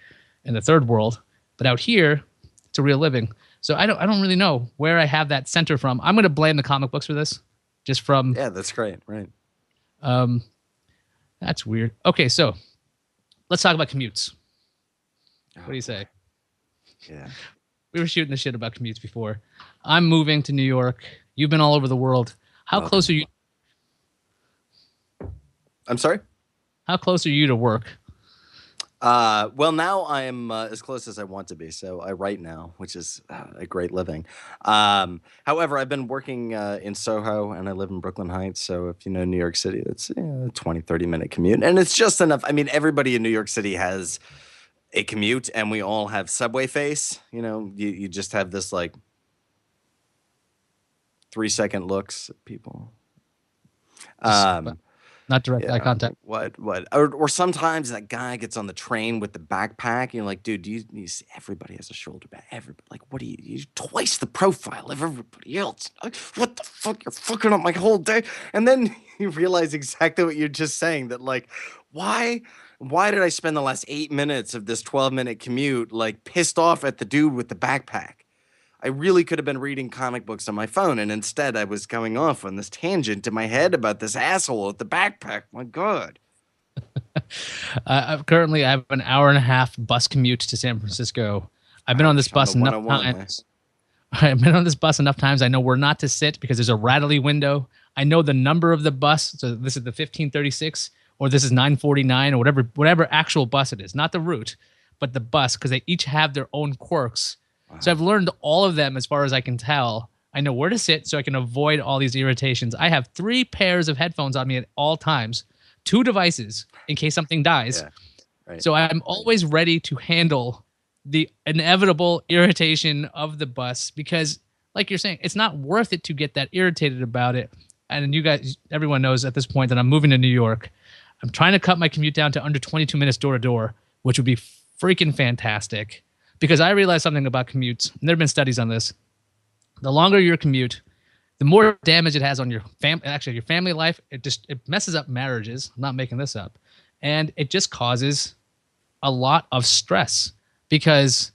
third world. But out here, it's a real living. So I don't really know where I have that center from. I'm going to blame the comic books for this, just from. Yeah, that's great. Right. That's weird. Okay, so let's talk about Commutes. What do you say? Yeah. We were shooting the shit about Commutes before. I'm moving to New York. You've been all over the world. How close are you? I'm sorry? How close are you to work? Well, now I'm as close as I want to be. So I write now, which is a great living. However, I've been working in Soho, and I live in Brooklyn Heights. So if you know New York City, that's a 20, 30-minute commute. And it's just enough. I mean, everybody in New York City has a commute and we all have subway face. You know, you just have this like 3-second looks at people. Just Um, not direct eye yeah, contact. what? Or sometimes that guy gets on the train with the backpack. You're like, dude, you see everybody has a shoulder bag. Everybody, like, what do you twice the profile of everybody else? Like, what the fuck? You're fucking up my whole day. And then you realize exactly what you're just saying. That like, why? Why did I spend the last 8 minutes of this 12-minute commute like pissed off at the dude with the backpack? I really could have been reading comic books on my phone, and instead I was going off on this tangent in my head about this asshole with the backpack. My God. Currently, I have an hour and a half bus commute to San Francisco. I've been on this Ouch, on the bus enough 101, man. times. I've been on this bus enough times. I know where not to sit because there's a rattly window. I know the number of the bus. So this is the 1536, or this is 949, or whatever actual bus it is. Not the route, but the bus, because they each have their own quirks. So I've learned all of them as far as I can tell. I know where to sit so I can avoid all these irritations. I have 3 pairs of headphones on me at all times, 2 devices in case something dies. Yeah. Right. So I'm always ready to handle the inevitable irritation of the bus because, like you're saying, it's not worth it to get that irritated about it. And you guys, everyone knows at this point that I'm moving to New York. I'm trying to cut my commute down to under 22 minutes door to door, which would be freaking fantastic. Because I realized something about commutes, and there have been studies on this. The longer your commute, the more damage it has on your your family life. It messes up marriages. I'm not making this up. And it just causes a lot of stress because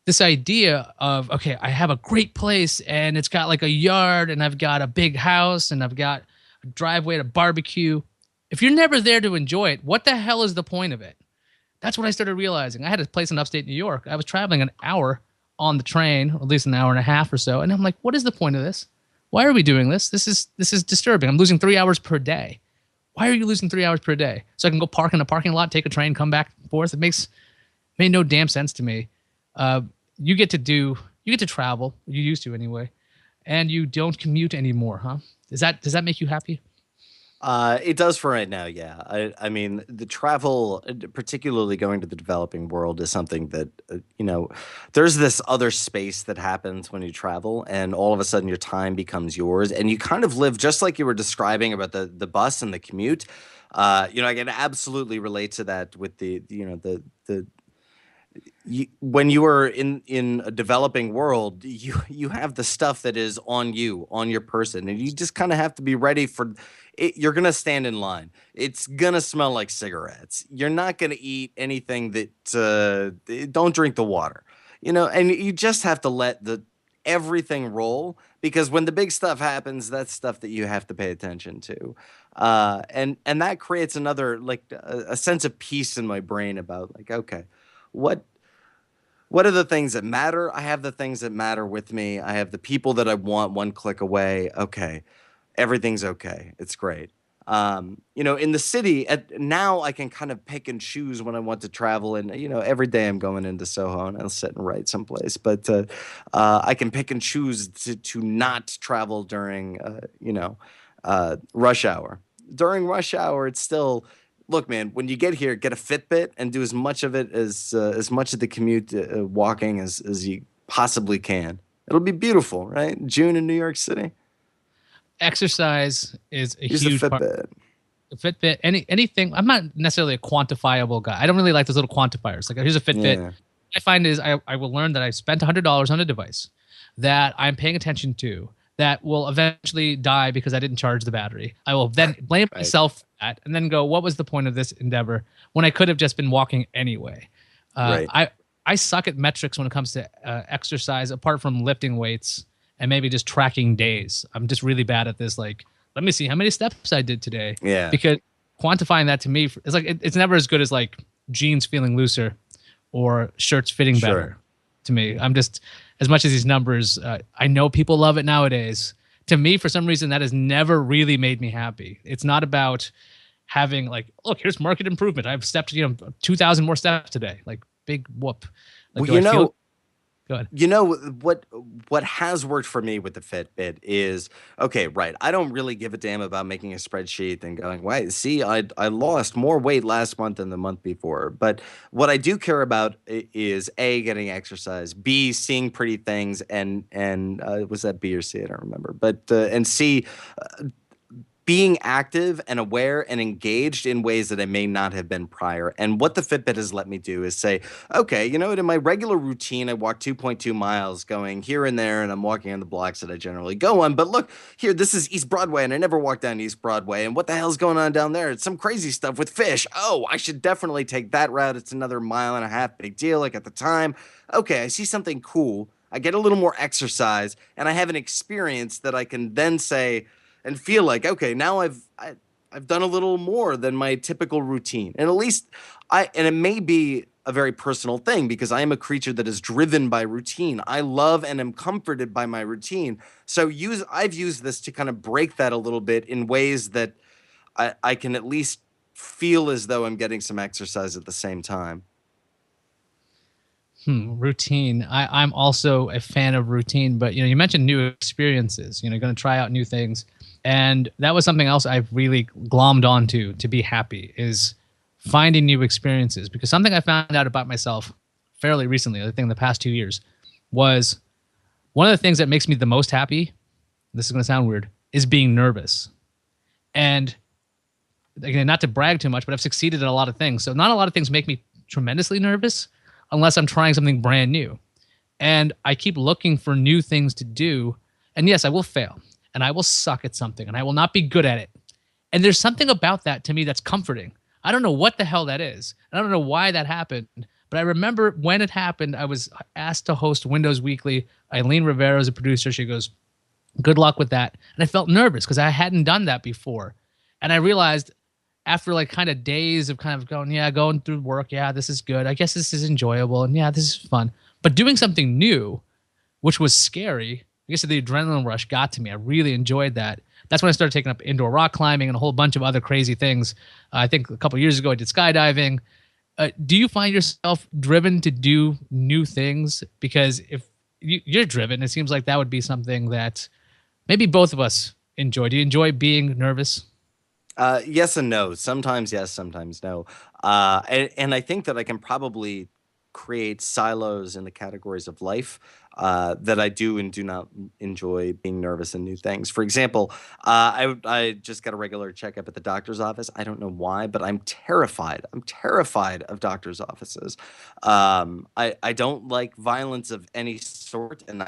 this idea of, okay, I have a great place and it's got like a yard and I've got a big house and I've got a driveway to barbecue. If you're never there to enjoy it, what the hell is the point of it? That's what I started realizing. I had a place in upstate New York. I was traveling an hour on the train, or at least an hour and a half or so. And I'm like, what is the point of this? Why are we doing this? This is disturbing. I'm losing 3 hours per day. Why are you losing 3 hours per day? So I can go park in a parking lot, take a train, come back and forth. It made no damn sense to me. You get to travel. You used to anyway. And you don't commute anymore, huh? Does that make you happy? It does for right now, yeah. I mean, the travel, particularly going to the developing world, is something that, there's this other space that happens when you travel, and all of a sudden your time becomes yours, and you kind of live just like you were describing about the bus and the commute. I can absolutely relate to that with when you are in a developing world, you have the stuff that is on you, on your person, and you just kind of have to be ready for it. You're gonna stand in line. It's gonna smell like cigarettes. You're not gonna eat anything that don't drink the water, and you just have to let the everything roll because when the big stuff happens, that's stuff that you have to pay attention to. And that creates another like a sense of peace in my brain about like, okay, what what are the things that matter? I have the things that matter with me. I have the people that I want one click away. Okay, everything's okay. It's great. In the city now I can kind of pick and choose when I want to travel, and every day I'm going into Soho and I'll sit and write someplace. But I can pick and choose to not travel during rush hour. During rush hour, it's still look, man. When you get here, get a Fitbit and do as much of it as much of the commute walking as you possibly can. It'll be beautiful, right? June in New York City. Exercise is a Use huge a part. Fitbit. Fitbit, anything. I'm not necessarily a quantifiable guy. I don't really like those little quantifiers. Like here's a Fitbit. Yeah. I find is I will learn that I spent $100 on a device that I'm paying attention to that will eventually die because I didn't charge the battery. I will then blame Right. myself for that and then go, what was the point of this endeavor when I could have just been walking anyway? Right. I suck at metrics when it comes to exercise, apart from lifting weights and maybe just tracking days. I'm just really bad at this. Like, let me see how many steps I did today. Yeah. Because quantifying that to me, it's like it's never as good as like jeans feeling looser or shirts fitting Sure. better to me. I'm just, as much as these numbers, I know people love it nowadays. To me, for some reason, that has never really made me happy. It's not about having like, look, here's market improvement. I've stepped, 2,000 more steps today. Like big whoop. Like, Well, do I feel Go ahead. You know what has worked for me with the Fitbit is okay, right. I don't really give a damn about making a spreadsheet and going, "Wait, see, I lost more weight last month than the month before." But what I do care about is A, getting exercise, B, seeing pretty things, and was that B or C? I don't remember. But and C, being active and aware and engaged in ways that I may not have been prior. And what the Fitbit has let me do is say, okay, you know what, in my regular routine, I walk 2.2 miles going here and there, and I'm walking on the blocks that I generally go on. But look, here, this is East Broadway, and I never walk down East Broadway. And what the hell's going on down there? It's some crazy stuff with fish. Oh, I should definitely take that route. It's another mile and a half, big deal. Like at the time, okay, I see something cool. I get a little more exercise, and I have an experience that I can then say, and feel like, okay, now I've done a little more than my typical routine. And at least and it may be a very personal thing because I am a creature that is driven by routine. I love and am comforted by my routine. So I've used this to kind of break that a little bit in ways that I can at least feel as though I'm getting some exercise at the same time. Routine. I'm also a fan of routine, but you mentioned new experiences. You're going to try out new things, and that was something else I've really glommed onto to be happy is finding new experiences. Because something I found out about myself fairly recently, I think in the past 2 years, was one of the things that makes me the most happy. This is going to sound weird, is being nervous. And again, not to brag too much, but I've succeeded at a lot of things. So not a lot of things make me tremendously nervous unless I'm trying something brand new. And I keep looking for new things to do. And yes, I will fail and I will suck at something and I will not be good at it. And there's something about that to me that's comforting. I don't know what the hell that is. I don't know why that happened, but I remember when it happened, I was asked to host Windows Weekly. Eileen Rivera is a producer. She goes, good luck with that. And I felt nervous because I hadn't done that before. And I realized after like kind of days of kind of going through work, this is good. I guess this is enjoyable. And this is fun. But doing something new, which was scary, I guess the adrenaline rush got to me. I really enjoyed that. That's when I started taking up indoor rock climbing and a whole bunch of other crazy things. I think a couple of years ago, I did skydiving. Do you find yourself driven to do new things? Because if you're driven, it seems like that would be something that maybe both of us enjoy. Do you enjoy being nervous? Yes and no. Sometimes yes, sometimes no. And I think that I can probably create silos in the categories of life that I do and do not enjoy being nervous in new things. For example, I just got a regular checkup at the doctor's office. I don't know why, but I'm terrified. I'm terrified of doctor's offices. I don't like violence of any sort, and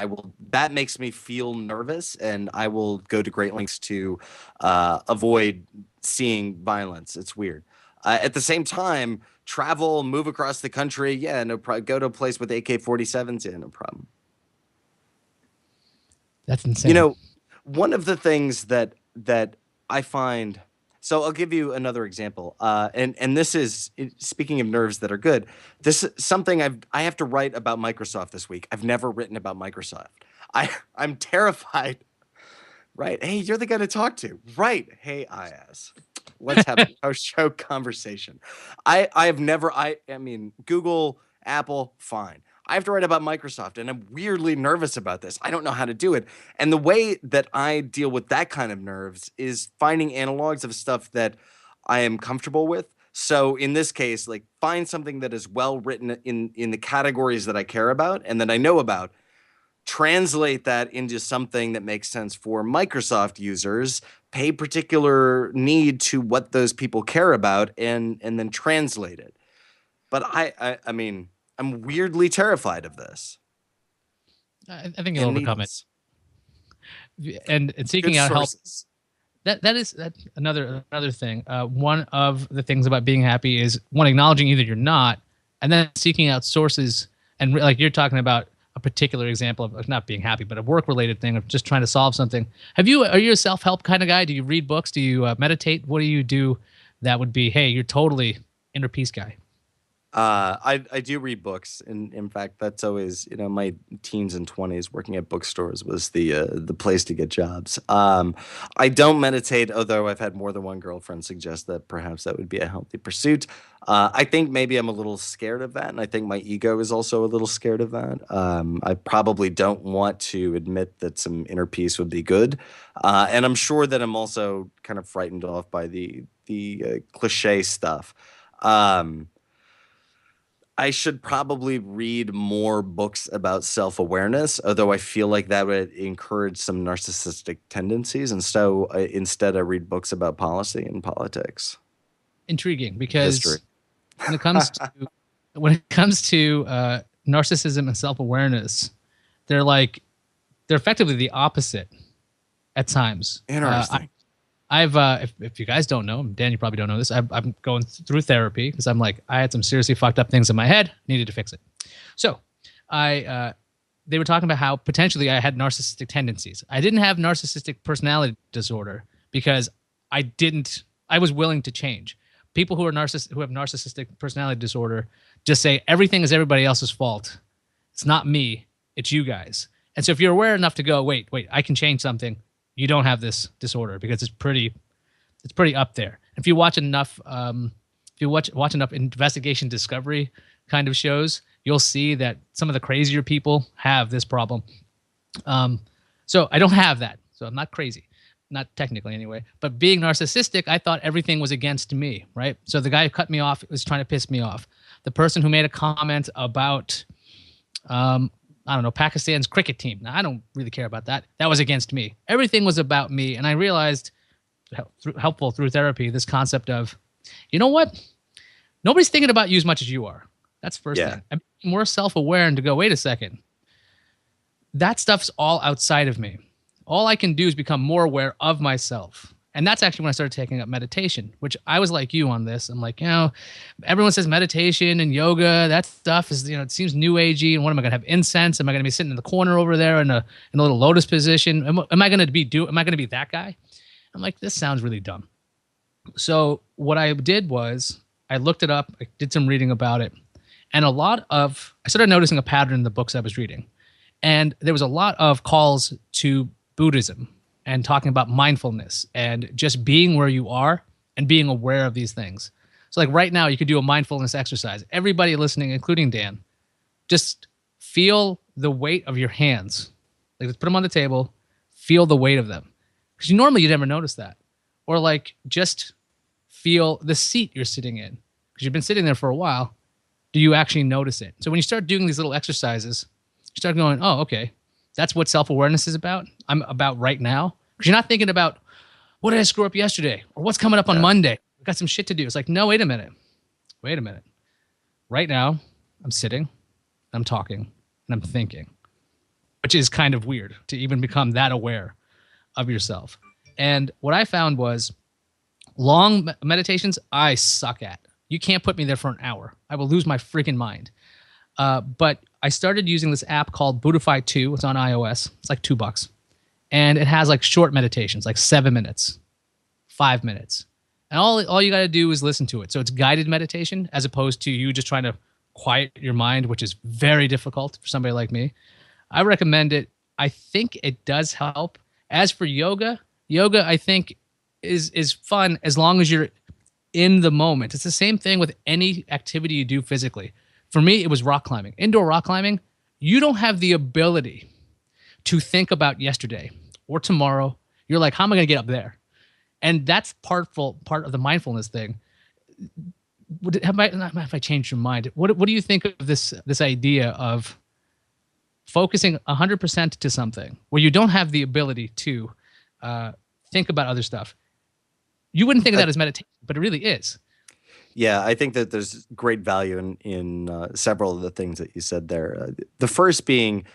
that makes me feel nervous, and I will go to great lengths to avoid seeing violence. It's weird. At the same time, travel, move across the country, no problem. Go to a place with AK-47s, no problem. That's insane. One of the things that I find. So I'll give you another example. And this is, speaking of nerves that are good. This is something I have to write about Microsoft this week. I've never written about Microsoft. I'm terrified. Right. Hey, you're the guy to talk to. Right. Hey, Iyaz. Let's have a post-show conversation. I mean, Google, Apple, fine. I have to write about Microsoft, and I'm weirdly nervous about this. I don't know how to do it. And the way that I deal with that kind of nerves is finding analogs of stuff that I am comfortable with. So in this case, like find something that is well written in the categories that I care about and that I know about. Translate that into something that makes sense for Microsoft users, pay particular need to what those people care about, and then translate it. But I mean, I'm weirdly terrified of this. I think you'll overcome it. And seeking out help. That's another thing. One of the things about being happy is one, acknowledging either you're not, and then seeking out sources. And like you're talking about a particular example of not being happy, but a work-related thing of just trying to solve something. Are you a self-help kind of guy? Do you read books? Do you meditate? What do you do that would be, hey, you're totally inner peace guy? I do read books, and in fact, that's always, my teens and 20s working at bookstores was the place to get jobs. I don't meditate, although I've had more than one girlfriend suggest that perhaps that would be a healthy pursuit. I think maybe I'm a little scared of that, and I think my ego is also a little scared of that. I probably don't want to admit that some inner peace would be good, and I'm sure that I'm also kind of frightened off by the cliche stuff. Um, I should probably read more books about self-awareness, although I feel like that would encourage some narcissistic tendencies. And so instead, I read books about policy and politics, Intriguing, history. because when it comes to when it comes to narcissism and self-awareness, they're like they're effectively the opposite at times. Interesting. If you guys don't know, Dan, you probably don't know this. I'm going through therapy because I'm like, I had some seriously fucked up things in my head, needed to fix it. So they were talking about how potentially I had narcissistic tendencies. I didn't have narcissistic personality disorder because I was willing to change. People who have narcissistic personality disorder just say everything is everybody else's fault. It's not me, it's you guys. And so if you're aware enough to go, wait, I can change something, you don't have this disorder because it's pretty up there. If you watch enough watch enough investigation discovery kind of shows, you'll see that some of the crazier people have this problem. So I don't have that. So I'm not crazy, not technically anyway. But being narcissistic, I thought everything was against me, right? So the guy who cut me off was trying to piss me off. The person who made a comment about I don't know, Pakistan's cricket team. Now, I don't really care about that. That was against me. Everything was about me. And I realized, helpful through therapy, this concept of, you know what? Nobody's thinking about you as much as you are. That's the first Yeah. thing. I'm more self-aware and to go, wait a second. That stuff's all outside of me. All I can do is become more aware of myself. And that's actually when I started taking up meditation, which I was like you on this. I'm like, everyone says meditation and yoga, that stuff is, it seems new agey. And what am I going to have incense? Am I going to be sitting in the corner over there in a little lotus position? Am I going to be that guy? I'm like, this sounds really dumb. So what I did was I looked it up, I did some reading about it. And I started noticing a pattern in the books I was reading. And there was a lot of calls to Buddhism and talking about mindfulness and just being where you are and being aware of these things. So like right now, you could do a mindfulness exercise. Everybody listening, including Dan, just feel the weight of your hands. Like let's put them on the table, feel the weight of them. Because normally you'd never notice that. Or like just feel the seat you're sitting in. Because you've been sitting there for a while. Do you actually notice it? So when you start doing these little exercises, you start going, oh, okay, that's what self-awareness is about. I'm about right now. Because you're not thinking about, what did I screw up yesterday? Or what's coming up on Monday? I've got some shit to do. It's like, no, wait a minute. Right now, I'm sitting, I'm talking, and I'm thinking, which is kind of weird to even become that aware of yourself. And what I found was long meditations, I suck at. You can't put me there for an hour. I will lose my freaking mind. But I started using this app called Buddhify 2. It's on iOS. It's like $2. And it has like short meditations, like 7 minutes, 5 minutes. And all you got to do is listen to it. So it's guided meditation as opposed to you just trying to quiet your mind, which is very difficult for somebody like me. I recommend it. I think it does help. As for yoga I think is fun as long as you're in the moment. It's the same thing with any activity you do physically. For me, it was rock climbing. Indoor rock climbing, you don't have the ability to think about yesterday or tomorrow. You're like, how am I going to get up there? And that's part of the mindfulness thing. Have I changed your mind? What do you think of this idea of focusing 100% to something where you don't have the ability to think about other stuff? You wouldn't think of that as meditation, but it really is. Yeah, I think that there's great value in several of the things that you said there. The first being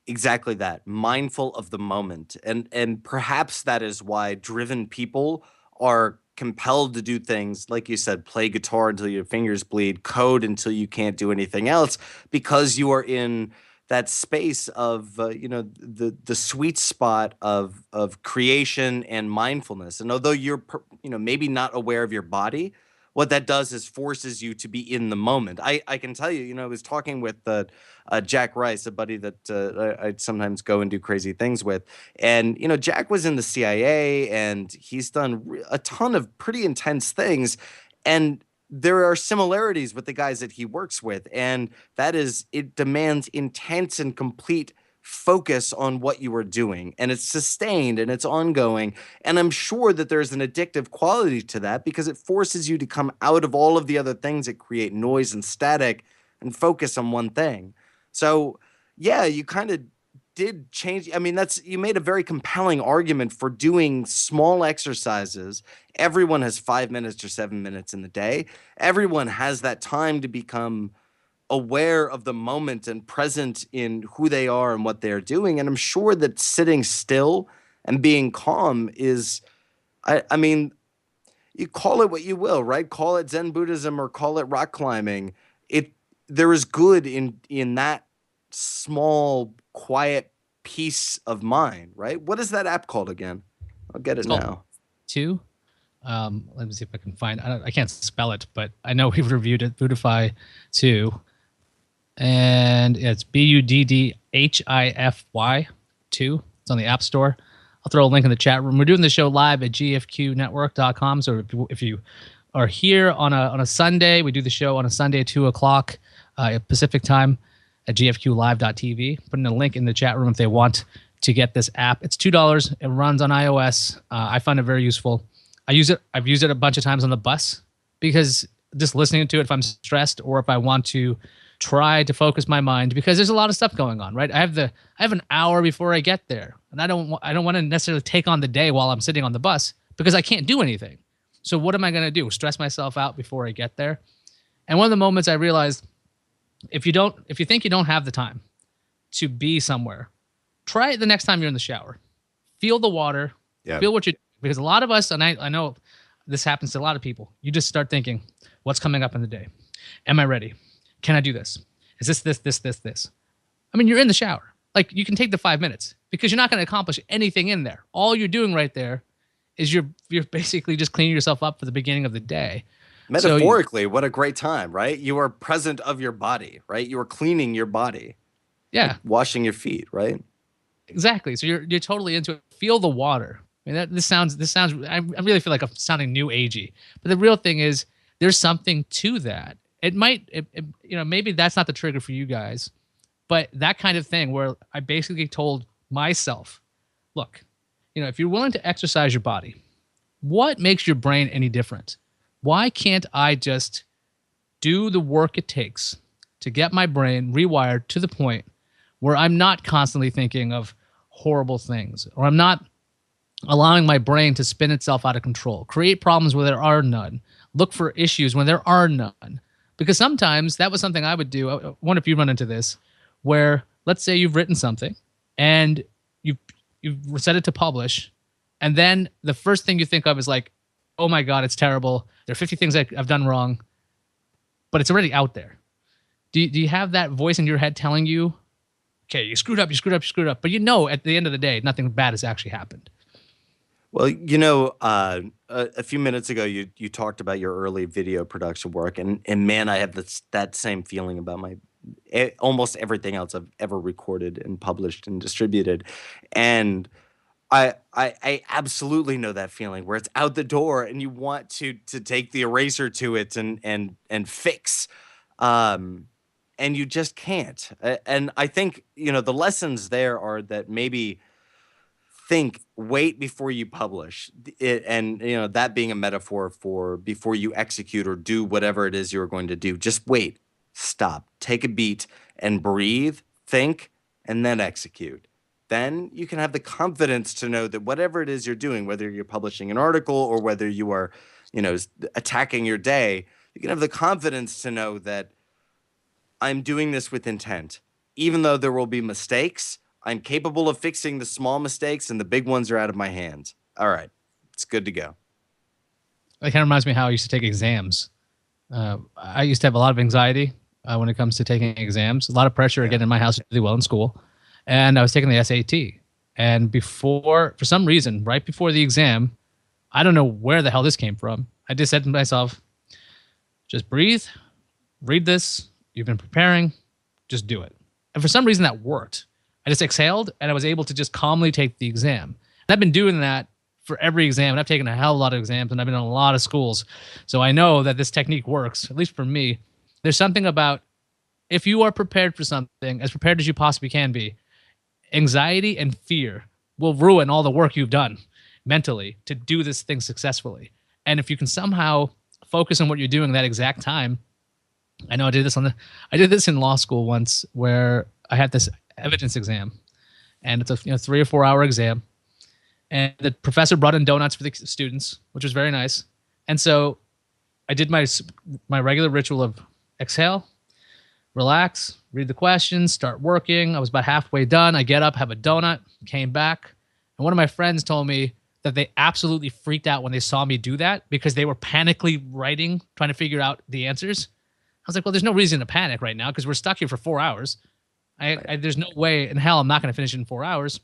exactly that, mindful of the moment. And perhaps that is why driven people are compelled to do things like you said, play guitar until your fingers bleed, code until you can't do anything else, because you are in that space of the sweet spot of creation and mindfulness. And although you're maybe not aware of your body, what that does is forces you to be in the moment. I can tell you, I was talking with Jack Rice, a buddy that I sometimes go and do crazy things with. And, Jack was in the CIA and he's done a ton of pretty intense things. And there are similarities with the guys that he works with. And that is, it demands intense and complete focus on what you are doing, and it's sustained and it's ongoing. And I'm sure that there's an addictive quality to that because it forces you to come out of all of the other things that create noise and static and focus on one thing. So yeah, you kind of did change. I mean, you made a very compelling argument for doing small exercises. Everyone has 5 minutes or 7 minutes in the day. Everyone has that time to become aware of the moment and present in who they are and what they're doing. And I'm sure that sitting still and being calm is, I mean, you call it what you will, right? Call it Zen Buddhism or call it rock climbing. There is good in that small, quiet peace of mind, right? What is that app called again? I'll get it now. Two. Let me see if I can find. I can't spell it, but I know we've reviewed it. Buddhify 2. And it's Buddhify 2. It's on the App Store. I'll throw a link in the chat room. We're doing the show live at gfqnetwork.com. So if you are here on a Sunday, we do the show on a Sunday at 2 o'clock Pacific time at gfqlive.tv. Putting a link in the chat room if they want to get this app. It's $2. It runs on iOS. I find it very useful. I've used it a bunch of times on the bus because just listening to it if I'm stressed or if I want to try to focus my mind, because there's a lot of stuff going on, right? I have an hour before I get there, and I don't want to necessarily take on the day while I'm sitting on the bus because I can't do anything. So what am I going to do? Stress myself out before I get there? And one of the moments I realized, if you think you don't have the time to be somewhere, try it the next time you're in the shower. Feel the water. Yeah. Feel what you, because a lot of us, and I know this happens to a lot of people, you just start thinking, what's coming up in the day? Am I ready? Can I do this? Is this? I mean, you're in the shower. Like, you can take the 5 minutes because you're not going to accomplish anything in there. All you're doing right there is you're basically just cleaning yourself up for the beginning of the day. Metaphorically, what a great time, right? You are present of your body, right? You are cleaning your body. Yeah. Like washing your feet, right? Exactly. So you're totally into it. Feel the water. I mean, this sounds. I really feel like I'm sounding new agey, but the real thing is there's something to that. It might, maybe that's not the trigger for you guys, but that kind of thing where I basically told myself, look, if you're willing to exercise your body, what makes your brain any different? Why can't I just do the work it takes to get my brain rewired to the point where I'm not constantly thinking of horrible things, or I'm not allowing my brain to spin itself out of control, create problems where there are none, look for issues when there are none. Because sometimes that was something I would do. I wonder if you run into this, where let's say you've written something and you've set it to publish, and then the first thing you think of is like, oh my God, it's terrible. There are 50 things I've done wrong, but it's already out there. Do you have that voice in your head telling you, okay, you screwed up, but at the end of the day, nothing bad has actually happened? Well, a few minutes ago, you talked about your early video production work, and man, I have that same feeling about almost everything else I've ever recorded and published and distributed, and I absolutely know that feeling where it's out the door and you want to take the eraser to it and fix, and you just can't. And I think the lessons there are that maybe wait before you publish it, and that being a metaphor for before you execute or do whatever it is you're going to do. Just wait, stop, take a beat, and breathe, think, and then execute. Then you can have the confidence to know that whatever it is you're doing, whether you're publishing an article or whether you are, attacking your day, you can have the confidence to know that I'm doing this with intent. Even though there will be mistakes, I'm capable of fixing the small mistakes, and the big ones are out of my hands. All right, it's good to go. It kind of reminds me how I used to take exams. I used to have a lot of anxiety when it comes to taking exams, a lot of pressure again in my house to do well in school. And I was taking the SAT. And for some reason, right before the exam, I don't know where the hell this came from, I just said to myself, Just breathe, read this. You've been preparing, just do it. And for some reason that worked. I just exhaled and I was able to just calmly take the exam. And I've been doing that for every exam. And I've taken a hell of a lot of exams and I've been in a lot of schools. So I know that this technique works, at least for me. There's something about if you are prepared for something, as prepared as you possibly can be, anxiety and fear will ruin all the work you've done mentally to do this thing successfully. And if you can somehow focus on what you're doing that exact time, I know I did this in law school once where I had this evidence exam, and it's a 3 or 4 hour exam, and the professor brought in donuts for the students, which was very nice. And so I did my regular ritual of exhale, relax, read the questions, start working. I was about halfway done. I get up, have a donut, came back, and one of my friends told me that they absolutely freaked out when they saw me do that because they were panically writing, trying to figure out the answers. I was like, well, there's no reason to panic right now because we're stuck here for 4 hours. There's no way in hell I'm not going to finish it in 4 hours.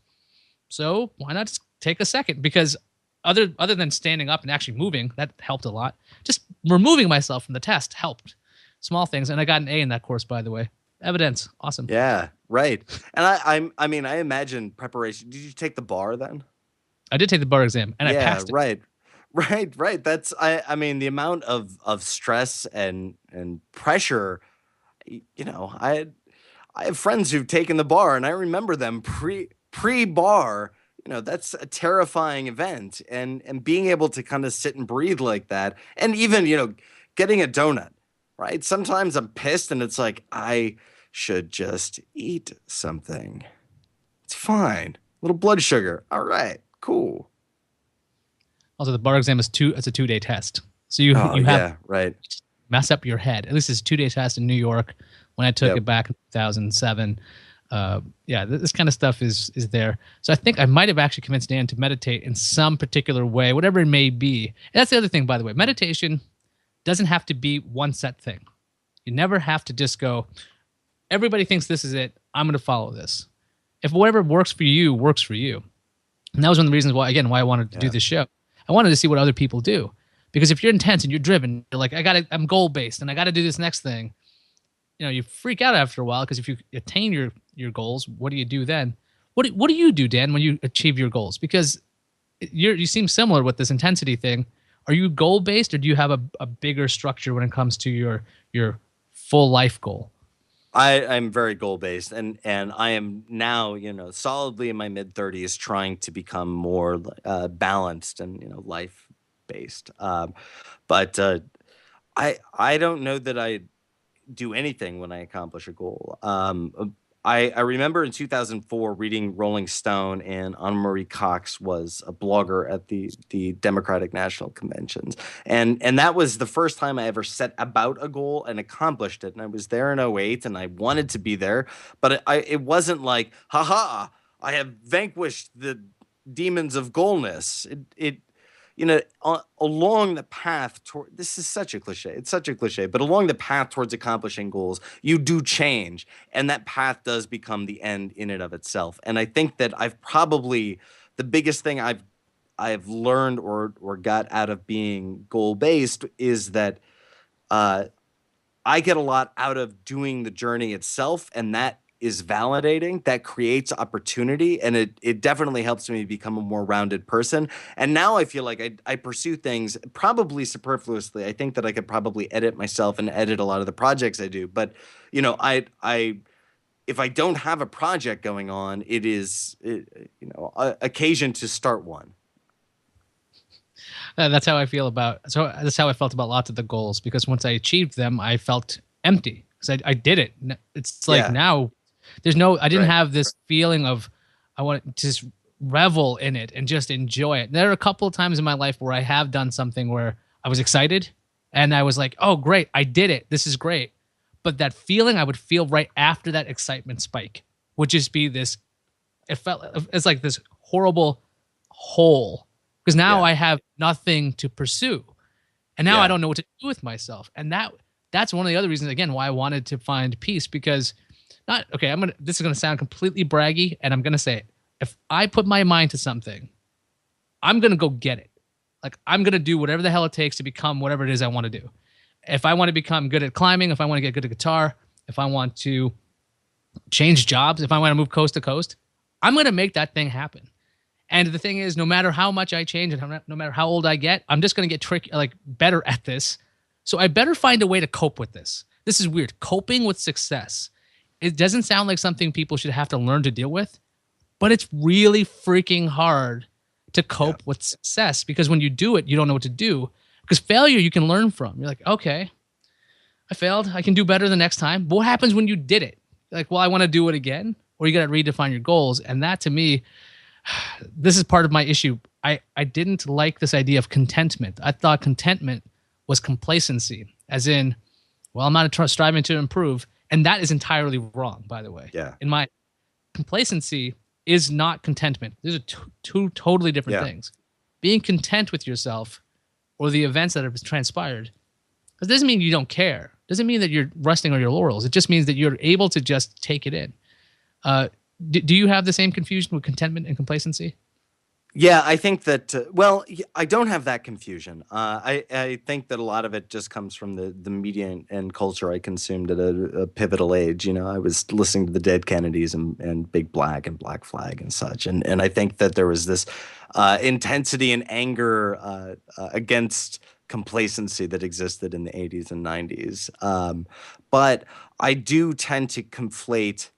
So why not just take a second? Because other than standing up and actually moving, that helped a lot. Just removing myself from the test helped. Small things. And I got an A in that course, by the way. Evidence. Awesome. Yeah, right. And I mean, I imagine preparation. Did you take the bar then? I did take the bar exam and I passed it. Right. Right. That's I mean the amount of stress and pressure, I have friends who've taken the bar and I remember them pre-bar, that's a terrifying event and being able to kind of sit and breathe like that and even, getting a donut, right? Sometimes I'm pissed and it's like I should just eat something. It's fine. Little blood sugar. All right. Cool. Also, the bar exam is it's a 2-day test. So you have right. mess up your head. At least it's a 2-day test in New York when I took it back in 2007. This kind of stuff is there. So I think I might have actually convinced Dan to meditate in some particular way, whatever it may be. And that's the other thing, by the way. Meditation doesn't have to be one set thing. You never have to just go, everybody thinks this is it, I'm going to follow this. If whatever works for you, works for you. And that was one of the reasons why I wanted to do this show. I wanted to see what other people do. Because if you're intense and you're driven, you're like, I'm goal-based and I got to do this next thing. You freak out after a while because if you attain your goals, what do you do then? What do you do, Dan, when you achieve your goals? Because you seem similar with this intensity thing. Are you goal-based or do you have a bigger structure when it comes to your full life goal? I'm very goal-based and I am now, solidly in my mid-30s trying to become more balanced and, life-based. But I don't know that I do anything when I accomplish a goal. I remember in 2004 reading Rolling Stone, and Anna Marie Cox was a blogger at the Democratic National Conventions, and that was the first time I ever set about a goal and accomplished it. And I was there in '08, and I wanted to be there, but it wasn't like, haha, I have vanquished the demons of goalness. Along the path toward, this is such a cliche. It's such a cliche, but along the path towards accomplishing goals, you do change, and that path does become the end in and of itself. And I think that the biggest thing I've learned or got out of being goal-based is that I get a lot out of doing the journey itself, and that is validating. That creates opportunity, and it definitely helps me become a more rounded person. And now I feel like I pursue things probably superfluously. I think that I could probably edit myself and edit a lot of the projects I do. But if I don't have a project going on, it is occasion to start one. That's how I feel that's how I felt about lots of the goals, because once I achieved them, I felt empty because I did it. It's like now I didn't have this feeling of I want to just revel in it and just enjoy it. There are a couple of times in my life where I have done something where I was excited and I was like, oh, great, I did it. This is great. But that feeling I would feel right after that excitement spike would just be it's like this horrible hole, because now I have nothing to pursue. And now I don't know what to do with myself. And that's one of the other reasons, again, why I wanted to find peace, because this is going to sound completely braggy, and I'm going to say it. If I put my mind to something, I'm going to go get it. Like, I'm going to do whatever the hell it takes to become whatever it is I want to do. If I want to become good at climbing, if I want to get good at guitar, if I want to change jobs, if I want to move coast to coast, I'm going to make that thing happen. And the thing is, no matter how much I change and no matter how old I get, I'm just going to get better at this. So I better find a way to cope with this. This is weird. Coping with success. It doesn't sound like something people should have to learn to deal with, but it's really freaking hard to cope with success, because when you do it, you don't know what to do. Because failure you can learn from. You're like, okay, I failed. I can do better the next time. But what happens when you did it? You're like, well, I want to do it again. Or you got to redefine your goals. And that, to me, this is part of my issue. I didn't like this idea of contentment. I thought contentment was complacency, as in, well, I'm not striving to improve. And that is entirely wrong, by the way. Yeah. In my complacency is not contentment. These are two totally different things. Being content with yourself or the events that have transpired, it doesn't mean you don't care. It doesn't mean that you're resting on your laurels. It just means that you're able to just take it in. Do you have the same confusion with contentment and complacency? Yeah, I think that, well, I don't have that confusion. I think that a lot of it just comes from the media and culture I consumed at a pivotal age. You know, I was listening to the Dead Kennedys and Big Black and Black Flag and such. And I think that there was this intensity and anger against complacency that existed in the 80s and 90s. But I do tend to conflate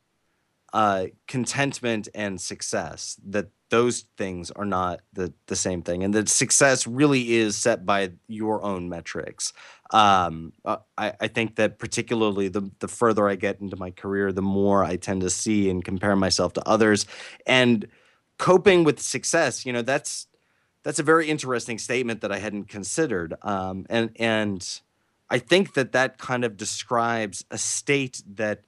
contentment and success, that those things are not the same thing, and that success really is set by your own metrics. I think that particularly the further I get into my career, the more I tend to see and compare myself to others. And coping with success, you know, that's a very interesting statement that I hadn't considered. And I think that kind of describes a state that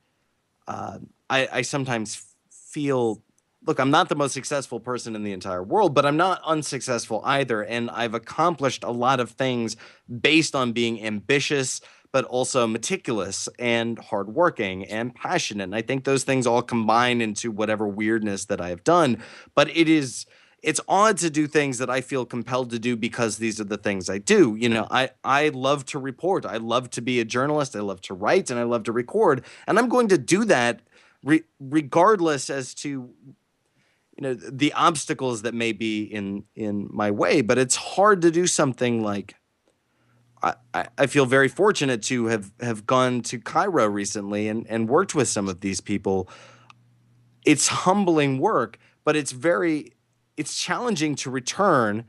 I sometimes feel. Look, I'm not the most successful person in the entire world, but I'm not unsuccessful either. And I've accomplished a lot of things based on being ambitious, but also meticulous and hardworking and passionate. And I think those things all combine into whatever weirdness that I have done. But it's odd to do things that I feel compelled to do because these are the things I do. You know, I love to report. I love to be a journalist. I love to write, and I love to record. And I'm going to do that regardless as to, you know, the obstacles that may be in my way. But it's hard to do something like, I feel very fortunate to have gone to Cairo recently and worked with some of these people. It's humbling work, but it's challenging to return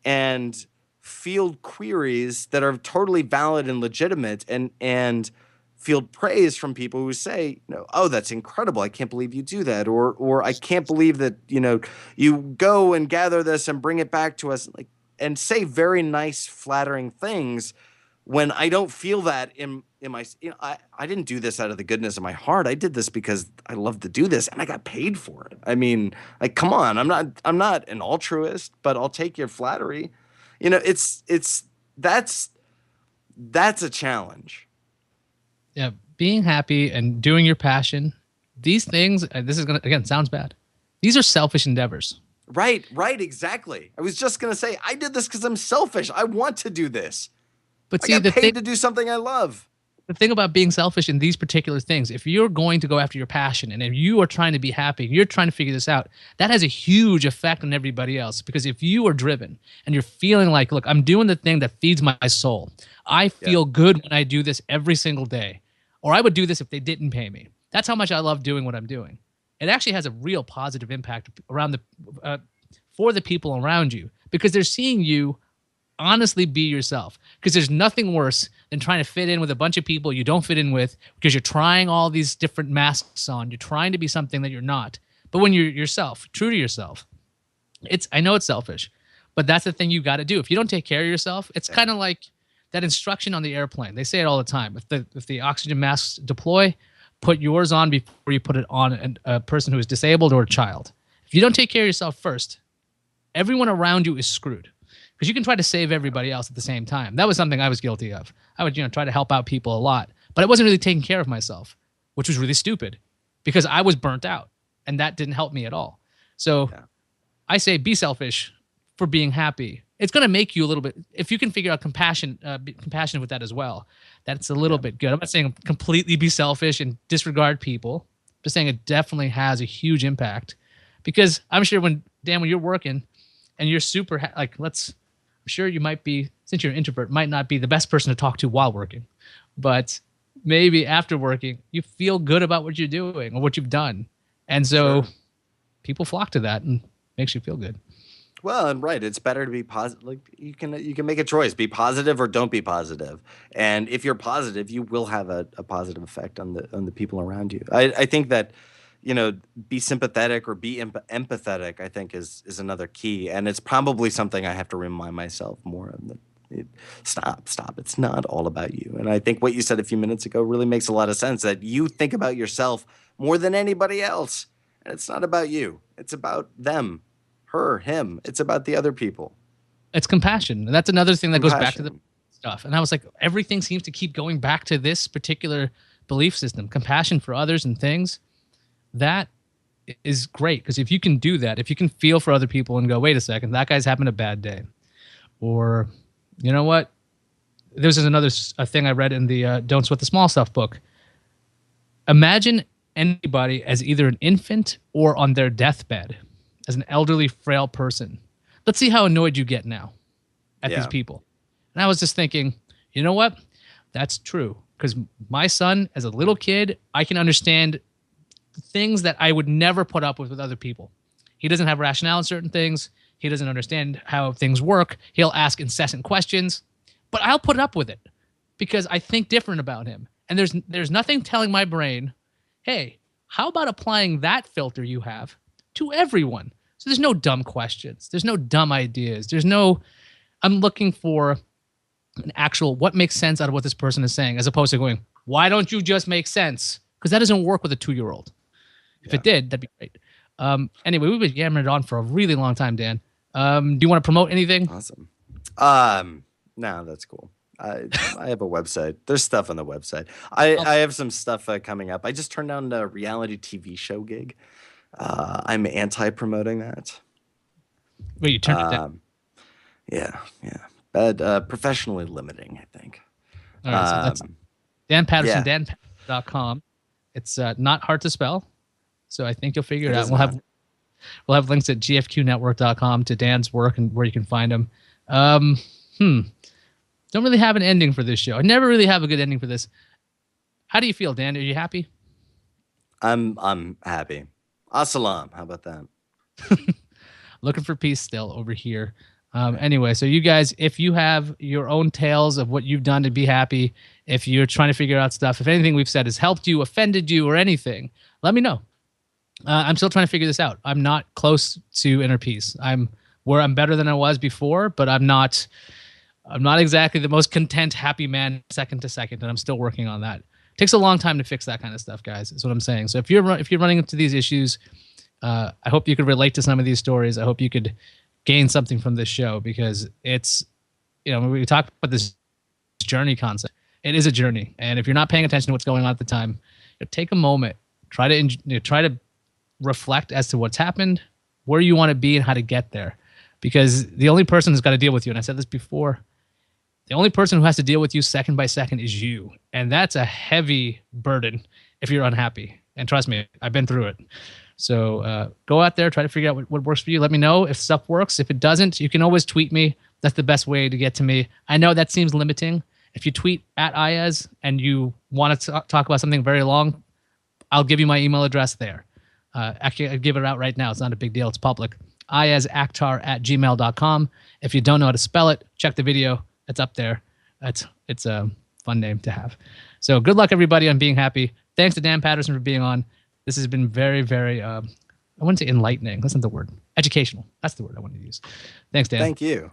and field queries that are totally valid and legitimate, and field praise from people who say, you know, oh, that's incredible. I can't believe you do that. Or I can't believe that, you know, you go and gather this and bring it back to us, like, and say very nice, flattering things, when I don't feel that in my, you know, I didn't do this out of the goodness of my heart. I did this because I love to do this and I got paid for it. I mean, like, come on, I'm not an altruist, but I'll take your flattery. You know, that's a challenge. Yeah, being happy and doing your passion, these things, this is going to, again, sounds bad. These are selfish endeavors. Right, exactly. I was just going to say, I did this because I'm selfish. I want to do this. But I see, got paid to do something I love. The thing about being selfish in these particular things, if you're going to go after your passion and if you are trying to be happy, you're trying to figure this out, that has a huge effect on everybody else. Because if you are driven and you're feeling like, look, I'm doing the thing that feeds my soul. I feel good when I do this every single day. Or I would do this if they didn't pay me. That's how much I love doing what I'm doing. It actually has a real positive impact around for the people around you, because they're seeing you honestly be yourself. Because there's nothing worse than trying to fit in with a bunch of people you don't fit in with, because you're trying all these different masks on. You're trying to be something that you're not. But when you're yourself, true to yourself, I know it's selfish, but that's the thing you got to do. If you don't take care of yourself, it's kind of like that instruction on the airplane. They say it all the time. If the oxygen masks deploy, put yours on before you put it on a person who is disabled or a child. If you don't take care of yourself first, everyone around you is screwed. Because you can try to save everybody else at the same time. That was something I was guilty of. I would, try to help out people a lot, but I wasn't really taking care of myself, which was really stupid because I was burnt out, and that didn't help me at all. So I say be selfish for being happy it's going to make you a little bit, if you can figure out compassion, be compassionate with that as well, that's a little bit good. I'm not saying completely be selfish and disregard people. I'm just saying it definitely has a huge impact, because I'm sure when you're working and you're super, I'm sure you might be, since you're an introvert, might not be the best person to talk to while working, but maybe after working, you feel good about what you're doing or what you've done. And so people flock to that and makes you feel good. Well, and right, it's better to be positive. Like you can make a choice: be positive or don't be positive. And if you're positive, you will have a positive effect on the people around you. I think that, be sympathetic or be empathetic, I think is another key, and it's probably something I have to remind myself more of. Stop. It's not all about you. And I think what you said a few minutes ago really makes a lot of sense. That you think about yourself more than anybody else, and it's not about you. It's about them. Her, him. It's about the other people. It's compassion. And that's another thing that goes back to the stuff. And I was like, everything seems to keep going back to this particular belief system, compassion for others and things. That is great, because if you can do that, if you can feel for other people and go, wait a second, that guy's having a bad day. Or, you know what? This is another thing I read in the Don't Sweat the Small Stuff book. Imagine anybody as either an infant or on their deathbed, as an elderly, frail person. Let's see how annoyed you get now at these people. And I was just thinking, you know what? That's true. Because my son, as a little kid, I can understand things that I would never put up with other people. He doesn't have rationale in certain things. He doesn't understand how things work. He'll ask incessant questions. But I'll put up with it because I think different about him. And there's nothing telling my brain, hey, how about applying that filter you have to everyone? So there's no dumb questions. There's no dumb ideas. I'm looking for an actual, what makes sense out of what this person is saying, as opposed to going, why don't you just make sense? Because that doesn't work with a 2-year-old. If it did, that'd be great. Anyway, we've been yammering it on for a really long time, Dan. Do you want to promote anything? Awesome. No, that's cool. I have a website. There's stuff on the website. I have some stuff coming up. I just turned down a reality TV show gig. I'm anti-promoting that. Wait, you turned it down? Yeah. But professionally limiting, I think. All right, so that's Dan Patterson, danpatterson.com. It's not hard to spell, so I think you'll figure it out. We'll have links at gfqnetwork.com to Dan's work and where you can find him. Don't really have an ending for this show. I never really have a good ending for this. How do you feel, Dan? Are you happy? I'm happy. Assalam. How about that? Looking for peace still over here. Anyway, so you guys, if you have your own tales of what you've done to be happy, if you're trying to figure out stuff, if anything we've said has helped you, offended you, or anything, let me know. I'm still trying to figure this out. I'm not close to inner peace. I'm better than I was before, but I'm not exactly the most content, happy man second to second, and I'm still working on that. It takes a long time to fix that kind of stuff, guys, is what I'm saying. So if you're running into these issues, I hope you could relate to some of these stories. I hope you could gain something from this show, because it's, when we talk about this journey concept, it is a journey. And if you're not paying attention to what's going on at the time, take a moment, try to reflect as to what's happened, where you want to be, and how to get there. Because the only person who's got to deal with you, and I said this before, the only person who has to deal with you second by second is you. And that's a heavy burden if you're unhappy. And trust me, I've been through it. So go out there, try to figure out what works for you. Let me know if stuff works. If it doesn't, you can always tweet me. That's the best way to get to me. I know that seems limiting. If you tweet at Iyaz and you want to talk about something very long, I'll give you my email address there. Actually, I'll give it out right now. It's not a big deal. It's public. IyazAkhtar@gmail.com. If you don't know how to spell it, check the video. It's up there. It's a fun name to have. So good luck, everybody, on being happy. Thanks to Dan Patterson for being on. This has been very, very, I wouldn't say enlightening. That's not the word. Educational. That's the word I wanted to use. Thanks, Dan. Thank you.